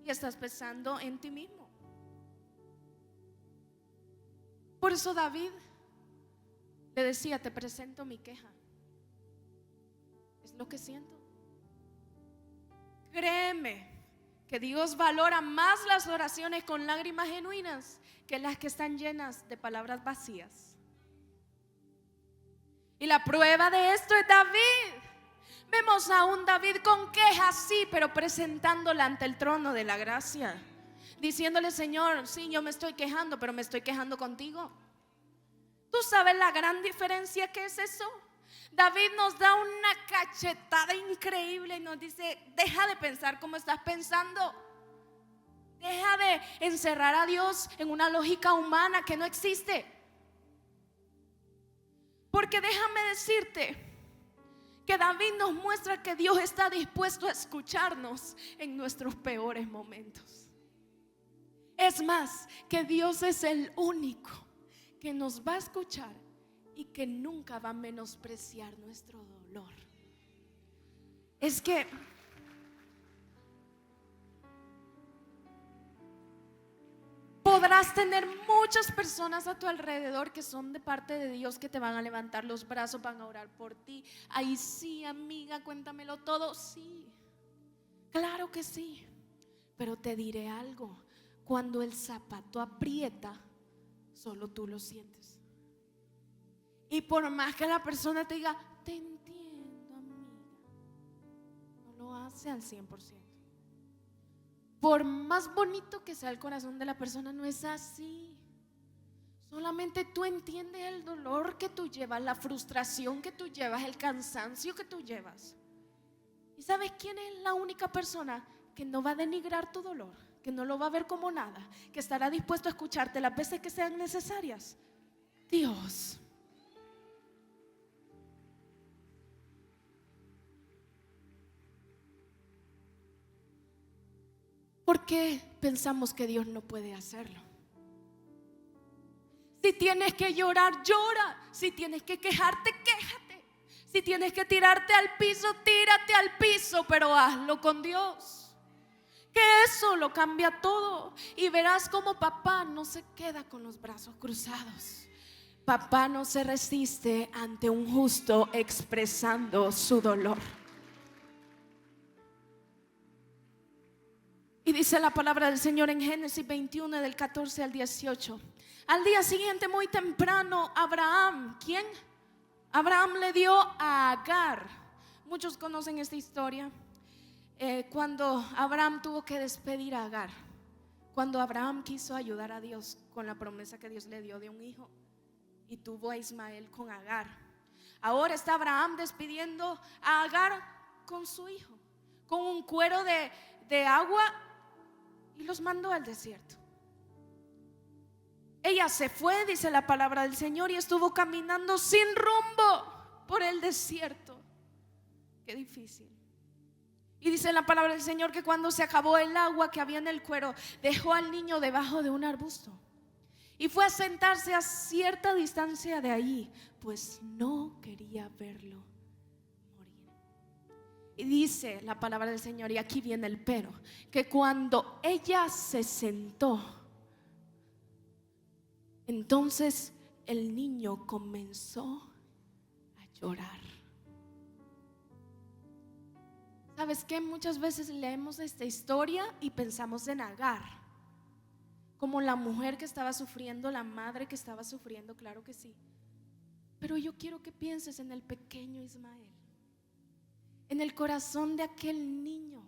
Y estás pensando en ti mismo. Por eso David le decía: te presento mi queja. Es lo que siento. Créeme que Dios valora más las oraciones con lágrimas genuinas que las que están llenas de palabras vacías. Y la prueba de esto es David. Vemos a un David con quejas, sí, pero presentándola ante el trono de la gracia, diciéndole: Señor, sí, yo me estoy quejando, pero me estoy quejando contigo. ¿Tú sabes la gran diferencia que es eso? David nos da una cachetada increíble y nos dice: deja de pensar como estás pensando. Deja de encerrar a Dios en una lógica humana que no existe. Porque déjame decirte que David nos muestra que Dios está dispuesto a escucharnos en nuestros peores momentos. Es más, que Dios es el único que nos va a escuchar y que nunca va a menospreciar nuestro dolor. Es que podrás tener muchas personas a tu alrededor que son de parte de Dios, que te van a levantar los brazos, van a orar por ti. Ahí sí, amiga, cuéntamelo todo. Sí, claro que sí. Pero te diré algo: cuando el zapato aprieta, solo tú lo sientes. Y por más que la persona te diga, te entiendo, amiga, no lo hace al 100%. Por más bonito que sea el corazón de la persona, no es así. Solamente tú entiendes el dolor que tú llevas, la frustración que tú llevas, el cansancio que tú llevas. ¿Y sabes quién es la única persona que no va a denigrar tu dolor? Que no lo va a ver como nada, que estará dispuesto a escucharte las veces que sean necesarias. Dios. ¿Por qué pensamos que Dios no puede hacerlo? Si tienes que llorar, llora. Si tienes que quejarte, quéjate. Si tienes que tirarte al piso, tírate al piso, pero hazlo con Dios, que eso lo cambia todo. Y verás cómo papá no se queda con los brazos cruzados. Papá no se resiste ante un justo expresando su dolor. Y dice la palabra del Señor en Génesis 21, del 14 al 18. Al día siguiente, muy temprano, Abraham, ¿quién? Abraham le dio a Agar. Muchos conocen esta historia. Cuando Abraham tuvo que despedir a Agar, cuando Abraham quiso ayudar a Dios con la promesa que Dios le dio de un hijo, y tuvo a Ismael con Agar. Ahora está Abraham despidiendo a Agar con su hijo, con un cuero de agua, y los mandó al desierto. Ella se fue, dice la palabra del Señor, y estuvo caminando sin rumbo por el desierto. Qué difícil. Y dice la palabra del Señor que cuando se acabó el agua que había en el cuero, dejó al niño debajo de un arbusto y fue a sentarse a cierta distancia de allí, pues no quería verlo morir. Y dice la palabra del Señor, y aquí viene el pero, que cuando ella se sentó, entonces el niño comenzó a llorar. ¿Sabes qué? Muchas veces leemos esta historia y pensamos en Agar como la mujer que estaba sufriendo, la madre que estaba sufriendo, claro que sí. Pero yo quiero que pienses en el pequeño Ismael, en el corazón de aquel niño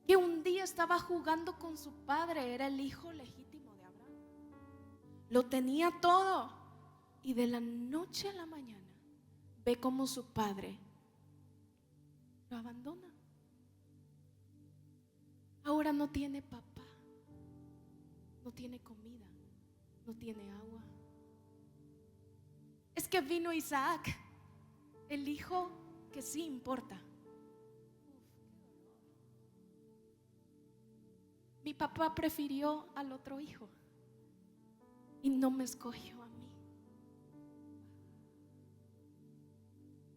que un día estaba jugando con su padre, era el hijo legítimo de Abraham. Lo tenía todo, y de la noche a la mañana ve cómo su padre lo abandona. Ahora no tiene papá, no tiene comida, no tiene agua. Es que vino Isaac, el hijo que sí importa. Mi papá prefirió al otro hijo y no me escogió a mí.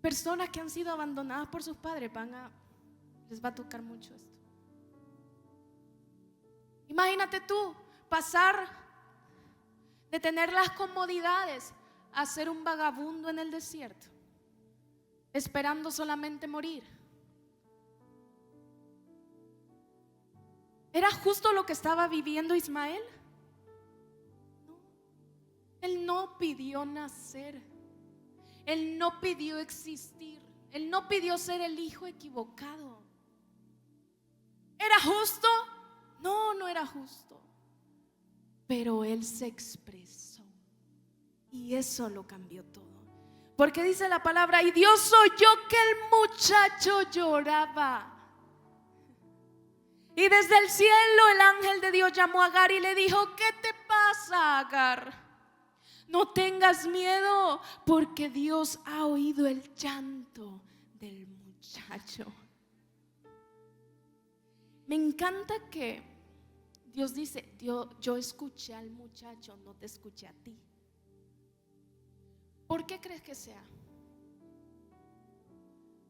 Personas que han sido abandonadas por sus padres les va a tocar mucho esto. Imagínate tú pasar de tener las comodidades a ser un vagabundo en el desierto, esperando solamente morir. ¿Era justo lo que estaba viviendo Ismael? No. Él no pidió nacer. Él no pidió existir. Él no pidió ser el hijo equivocado. ¿Era justo? No, no era justo. Pero él se expresó y eso lo cambió todo. Porque dice la palabra, y Dios oyó que el muchacho lloraba. Y desde el cielo el ángel de Dios llamó a Agar y le dijo, ¿qué te pasa, Agar? No tengas miedo, porque Dios ha oído el llanto del muchacho. Me encanta que Dios dice, yo escuché al muchacho, no te escuché a ti. ¿Por qué crees que sea?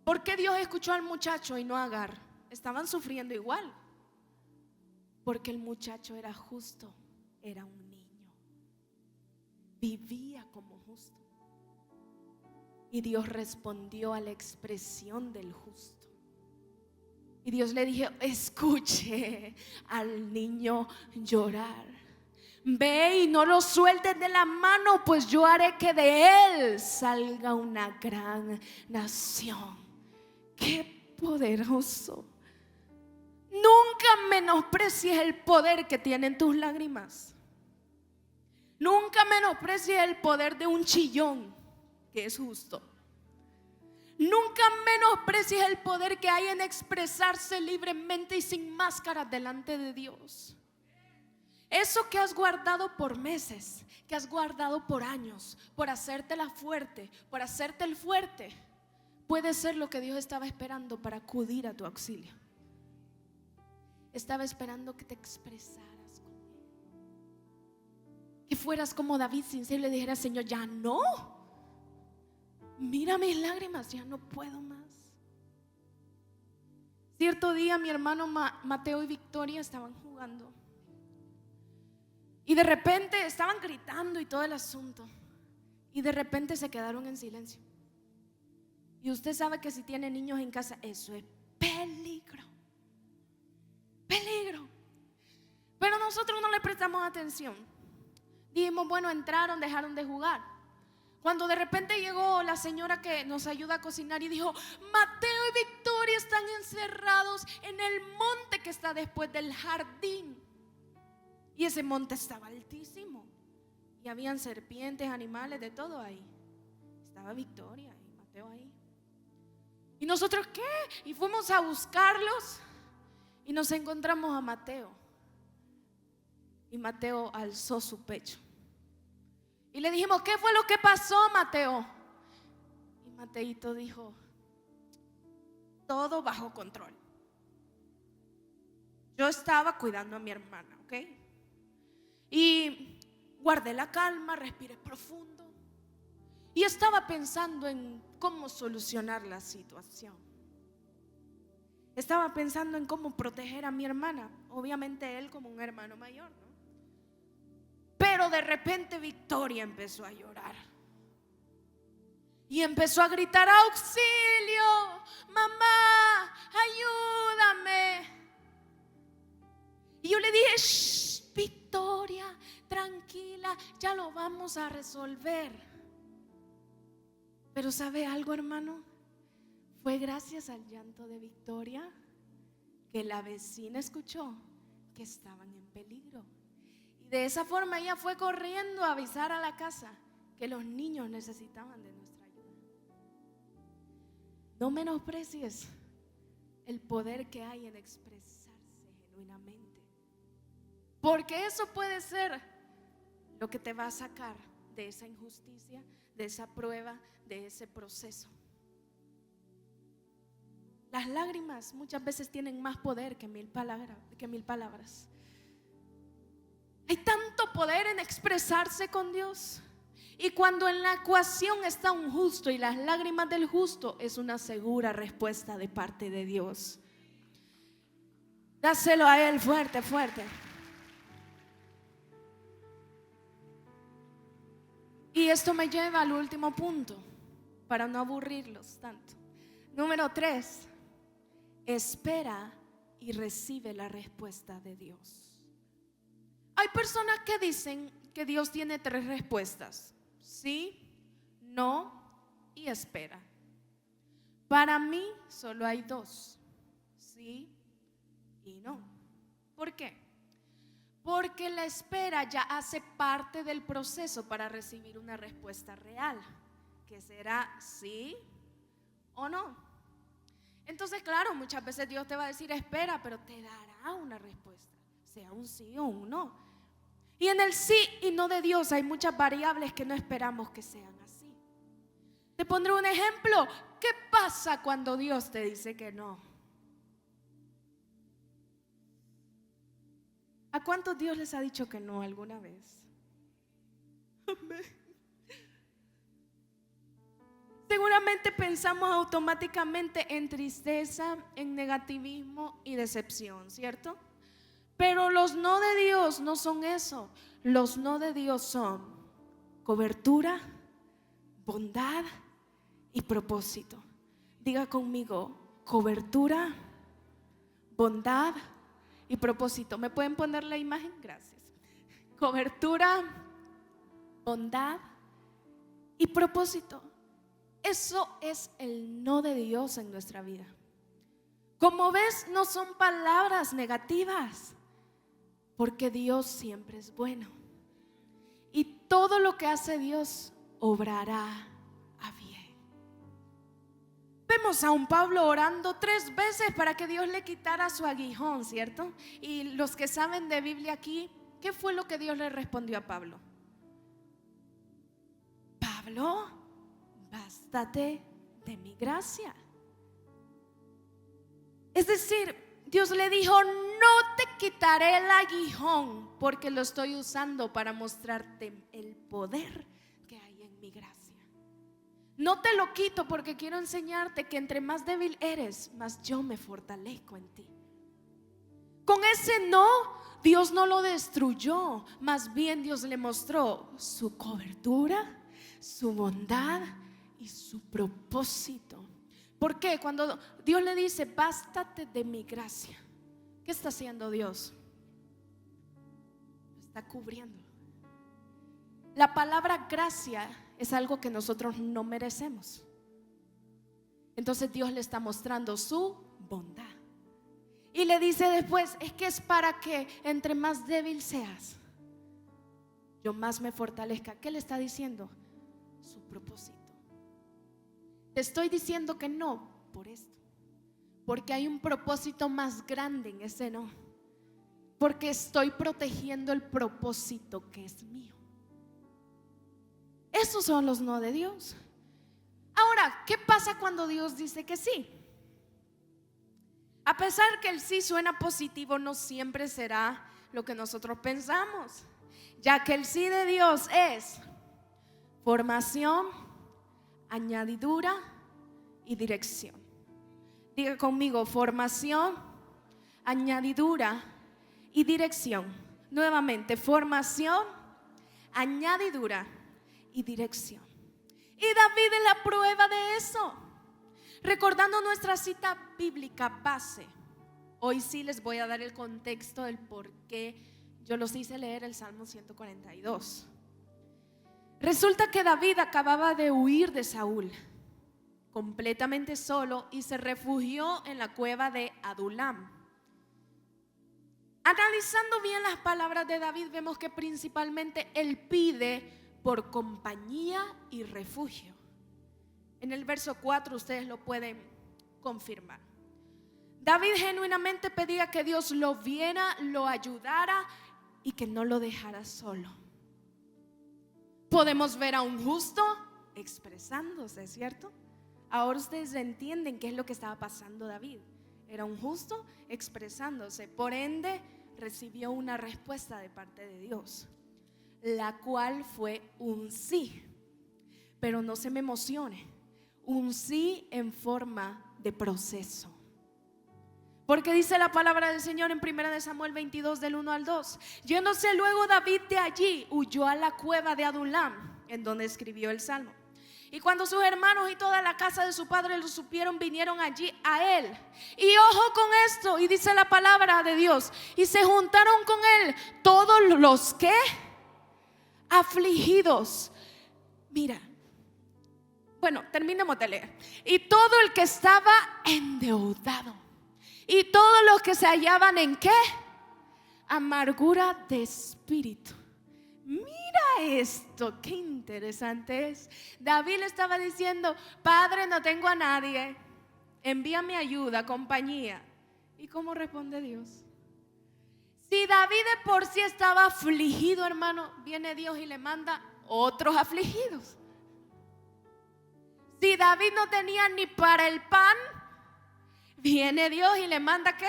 ¿Por qué Dios escuchó al muchacho y no a Agar? Estaban sufriendo igual. Porque el muchacho era justo, era un niño, vivía como justo. Y Dios respondió a la expresión del justo. Y Dios le dijo, escuche al niño llorar. Ve y no lo sueltes de la mano, pues yo haré que de él salga una gran nación. ¡Qué poderoso! Nunca menosprecies el poder que tienen tus lágrimas. Nunca menosprecies el poder de un chillón que es justo. Nunca menosprecies el poder que hay en expresarse libremente y sin máscaras delante de Dios. Eso que has guardado por meses, que has guardado por años, por hacértela fuerte, por hacerte el fuerte, puede ser lo que Dios estaba esperando para acudir a tu auxilio. Estaba esperando que te expresaras con Él, que fueras como David sincero y le dijeras, Señor, ya no, mira mis lágrimas, ya no puedo más. Cierto día mi hermano Mateo y Victoria estaban jugando y de repente estaban gritando y todo el asunto, y de repente se quedaron en silencio. Y usted sabe que si tiene niños en casa, eso es peligro. Peligro. Pero nosotros no le prestamos atención. Dijimos, bueno, entraron, dejaron de jugar. Cuando de repente llegó la señora que nos ayuda a cocinar y dijo, Mateo y Victoria están encerrados en el monte que está después del jardín. Y ese monte estaba altísimo y habían serpientes, animales, de todo ahí. Estaba Victoria y Mateo ahí. ¿Y nosotros qué? Y fuimos a buscarlos y nos encontramos a Mateo. Y Mateo alzó su pecho. Y le dijimos, ¿qué fue lo que pasó, Mateo? Y Mateito dijo, todo bajo control. Yo estaba cuidando a mi hermana, ¿ok? Y guardé la calma, respiré profundo y estaba pensando en cómo solucionar la situación. Estaba pensando en cómo proteger a mi hermana, obviamente él como un hermano mayor, ¿no? Pero de repente Victoria empezó a llorar y empezó a gritar, auxilio, mamá, ayúdame. Y yo le dije, shh, Victoria, tranquila, ya lo vamos a resolver. Pero ¿sabe algo, hermano? Fue gracias al llanto de Victoria que la vecina escuchó que estaban en peligro. Y de esa forma ella fue corriendo a avisar a la casa que los niños necesitaban de nuestra ayuda. No menosprecies el poder que hay en expresarse genuinamente, porque eso puede ser lo que te va a sacar de esa injusticia, de esa prueba, de ese proceso. Las lágrimas muchas veces tienen más poder que mil palabras. Hay tanto poder en expresarse con Dios. Y cuando en la ecuación está un justo y las lágrimas del justo, es una segura respuesta de parte de Dios. Dáselo a Él fuerte, fuerte. Y esto me lleva al último punto, para no aburrirlos tanto. Número 3, espera y recibe la respuesta de Dios. Hay personas que dicen que Dios tiene 3 respuestas: sí, no y espera. Para mí solo hay 2: sí y no. ¿Por qué? Porque la espera ya hace parte del proceso para recibir una respuesta real, que será sí o no. Entonces, claro, muchas veces Dios te va a decir espera, pero te dará una respuesta, sea un sí o un no. Y en el sí y no de Dios hay muchas variables que no esperamos que sean así. Te pondré un ejemplo. ¿Qué pasa cuando Dios te dice que no? ¿A cuántos Dios les ha dicho que no alguna vez? Amén. Seguramente pensamos automáticamente en tristeza, en negativismo y decepción, ¿cierto? Pero los no de Dios no son eso. Los no de Dios son cobertura, bondad y propósito. Diga conmigo, cobertura, bondad y propósito. ¿Me pueden poner la imagen? Gracias. Cobertura, bondad y propósito. Eso es el no de Dios en nuestra vida. Como ves, no son palabras negativas, porque Dios siempre es bueno. Y todo lo que hace Dios obrará a bien. Vemos a un Pablo orando 3 veces para que Dios le quitara su aguijón, ¿cierto? Y los que saben de Biblia aquí, ¿qué fue lo que Dios le respondió a Pablo? Pablo, bástate de mi gracia. Es decir, Dios le dijo, no te quitaré el aguijón porque lo estoy usando para mostrarte el poder que hay en mi gracia. No te lo quito porque quiero enseñarte que entre más débil eres, más yo me fortalezco en ti. Con ese no, Dios no lo destruyó, más bien Dios le mostró su cobertura, su bondad y su propósito. ¿Por qué? Cuando Dios le dice, bástate de mi gracia, ¿qué está haciendo Dios? Lo está cubriendo. La palabra gracia es algo que nosotros no merecemos. Entonces Dios le está mostrando su bondad. Y le dice después, es que es para que entre más débil seas, yo más me fortalezca. ¿Qué le está diciendo? Su propósito. Te estoy diciendo que no por esto, porque hay un propósito más grande en ese no, porque estoy protegiendo el propósito que es mío. Esos son los no de Dios. Ahora, ¿qué pasa cuando Dios dice que sí? A pesar que el sí suena positivo, no siempre será lo que nosotros pensamos, ya que el sí de Dios es formación, añadidura y dirección. Diga conmigo, formación, añadidura y dirección. Nuevamente, formación, añadidura y dirección. Y David es la prueba de eso. Recordando nuestra cita bíblica base, hoy sí les voy a dar el contexto del por qué yo los hice leer el Salmo 142. Resulta que David acababa de huir de Saúl, completamente solo, y se refugió en la cueva de Adulam. Analizando bien las palabras de David, vemos que principalmente él pide por compañía y refugio. En el verso 4 ustedes lo pueden confirmar. David genuinamente pedía que Dios lo viera, lo ayudara y que no lo dejara solo. Podemos ver a un justo expresándose, ¿cierto? Ahora ustedes entienden qué es lo que estaba pasando David. Era un justo expresándose. Por ende, recibió una respuesta de parte de Dios, la cual fue un sí. Pero no se me emocione, un sí en forma de proceso. Porque dice la palabra del Señor en 1 Samuel 22 del 1 al 2. Yéndose luego David de allí, huyó a la cueva de Adulam, en donde escribió el Salmo. Y cuando sus hermanos y toda la casa de su padre lo supieron, vinieron allí a él. Y ojo con esto, y dice la palabra de Dios, y se juntaron con él todos los que afligidos. Mira, bueno, terminemos de leer. Y todo el que estaba endeudado. Y todos los que se hallaban en ¿qué? Amargura de espíritu. Mira esto, qué interesante es. David le estaba diciendo, Padre, no tengo a nadie, envíame ayuda, compañía. ¿Y cómo responde Dios? Si David de por sí estaba afligido, hermano, viene Dios y le manda otros afligidos. Si David no tenía ni para el pan, viene Dios y le manda ¿qué?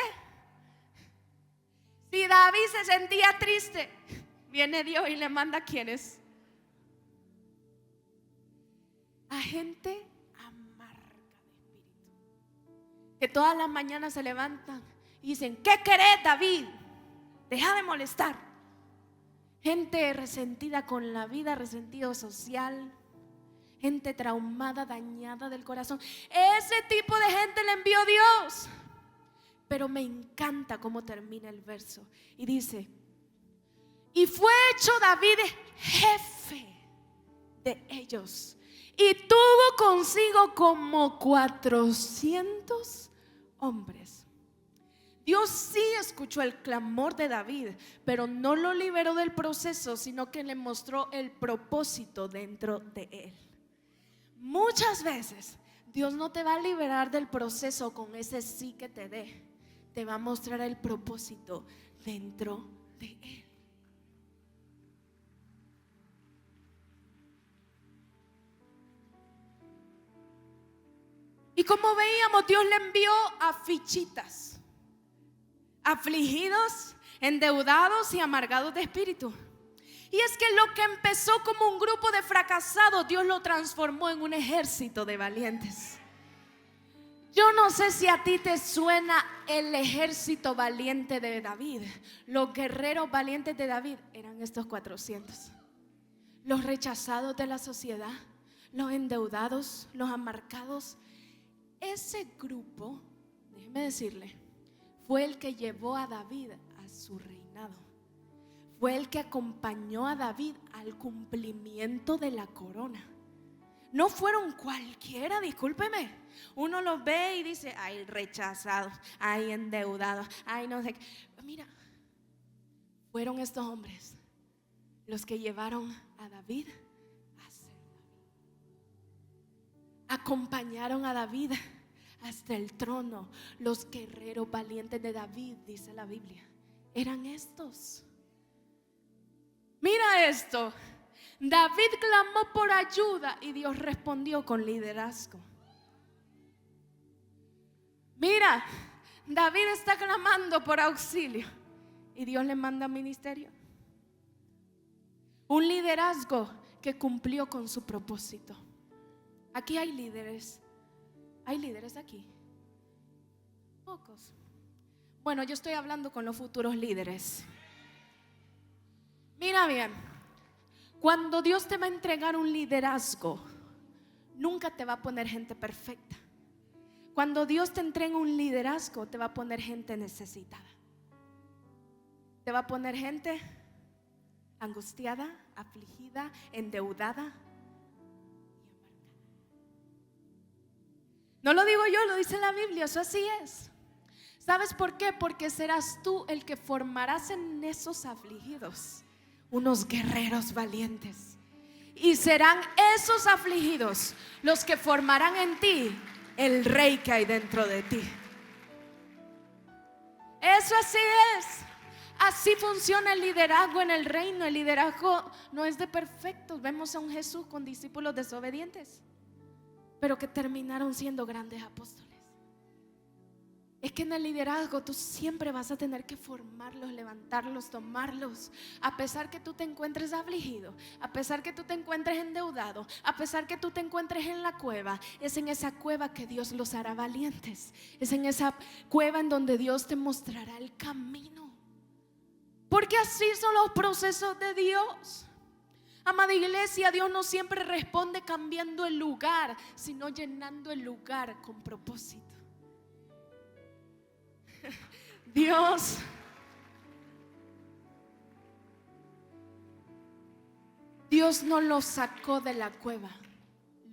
Si David se sentía triste, viene Dios y le manda a quienes, a gente amarga de espíritu, que todas las mañanas se levantan y dicen: ¿qué querés, David? Deja de molestar. Gente resentida con la vida, resentido social, gente traumada, dañada del corazón. Ese tipo de gente le envió Dios. Pero me encanta cómo termina el verso y dice: y fue hecho David jefe de ellos, y tuvo consigo como 400 hombres. Dios sí escuchó el clamor de David, pero no lo liberó del proceso, sino que le mostró el propósito dentro de él. Muchas veces Dios no te va a liberar del proceso con ese sí que te dé. Te va a mostrar el propósito dentro de él. Y como veíamos, Dios le envió a fichitas, afligidos, endeudados y amargados de espíritu. Y es que lo que empezó como un grupo de fracasados, Dios lo transformó en un ejército de valientes. Yo no sé si a ti te suena el ejército valiente de David. Los guerreros valientes de David eran estos 400. Los rechazados de la sociedad, los endeudados, los amargados. Ese grupo, déjeme decirle, fue el que llevó a David a su reinado. Fue el que acompañó a David al cumplimiento de la corona. No fueron cualquiera, discúlpeme. Uno los ve y dice: ay, rechazados, ay, endeudados, ay, no sé qué. Mira, fueron estos hombres los que llevaron a David a ser David. Acompañaron a David hasta el trono. Los guerreros valientes de David, dice la Biblia, eran estos. Mira esto. David clamó por ayuda y Dios respondió con liderazgo. Mira, David está clamando por auxilio y Dios le manda ministerio. Un liderazgo que cumplió con su propósito. Aquí hay líderes. ¿Hay líderes aquí? Pocos. Bueno, yo estoy hablando con los futuros líderes. Mira bien, cuando Dios te va a entregar un liderazgo, nunca te va a poner gente perfecta. Cuando Dios te entrega un liderazgo, te va a poner gente necesitada. Te va a poner gente angustiada, afligida, endeudada y amargada. No lo digo yo, lo dice la Biblia, eso así es. ¿Sabes por qué? Porque serás tú el que formarás en esos afligidos unos guerreros valientes. Y serán esos afligidos los que formarán en ti el rey que hay dentro de ti. Eso así es. Así funciona el liderazgo en el reino. El liderazgo no es de perfectos. Vemos a un Jesús con discípulos desobedientes, pero que terminaron siendo grandes apóstoles. Es que en el liderazgo tú siempre vas a tener que formarlos, levantarlos, tomarlos. A pesar que tú te encuentres afligido, a pesar que tú te encuentres endeudado, a pesar que tú te encuentres en la cueva, es en esa cueva que Dios los hará valientes. Es en esa cueva en donde Dios te mostrará el camino. Porque así son los procesos de Dios. Amada iglesia, Dios no siempre responde cambiando el lugar, sino llenando el lugar con propósito. Dios no lo sacó de la cueva,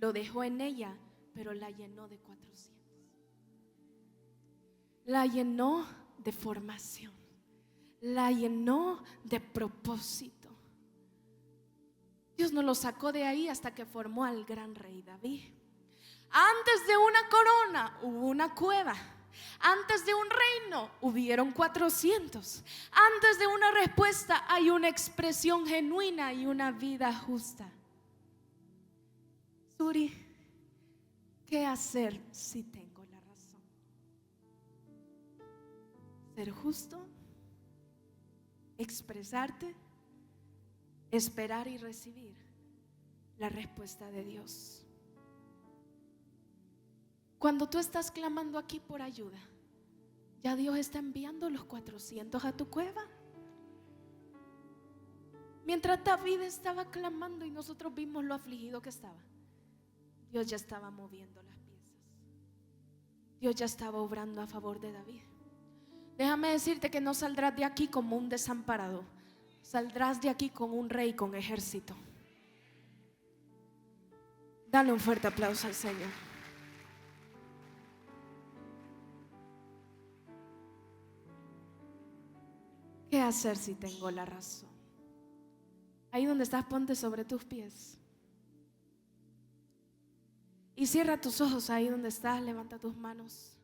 lo dejó en ella, pero la llenó de 400. La llenó de formación, la llenó de propósito. Dios no lo sacó de ahí hasta que formó al gran rey David. Antes de una corona hubo una cueva. Antes de un reino hubieron 400. Antes de una respuesta hay una expresión genuina y una vida justa. Suri, ¿qué hacer si tengo la razón? ¿Ser justo expresarte, esperar y recibir la respuesta de Dios. Cuando tú estás clamando aquí por ayuda, ya Dios está enviando los 400 a tu cueva. Mientras David estaba clamando y nosotros vimos lo afligido que estaba, Dios ya estaba moviendo las piezas. Dios ya estaba obrando a favor de David. Déjame decirte que no saldrás de aquí como un desamparado. Saldrás de aquí con un rey con ejército. Dale un fuerte aplauso al Señor. ¿Qué hacer si tengo la razón? Ahí donde estás, ponte sobre tus pies. Y cierra tus ojos ahí donde estás, levanta tus manos.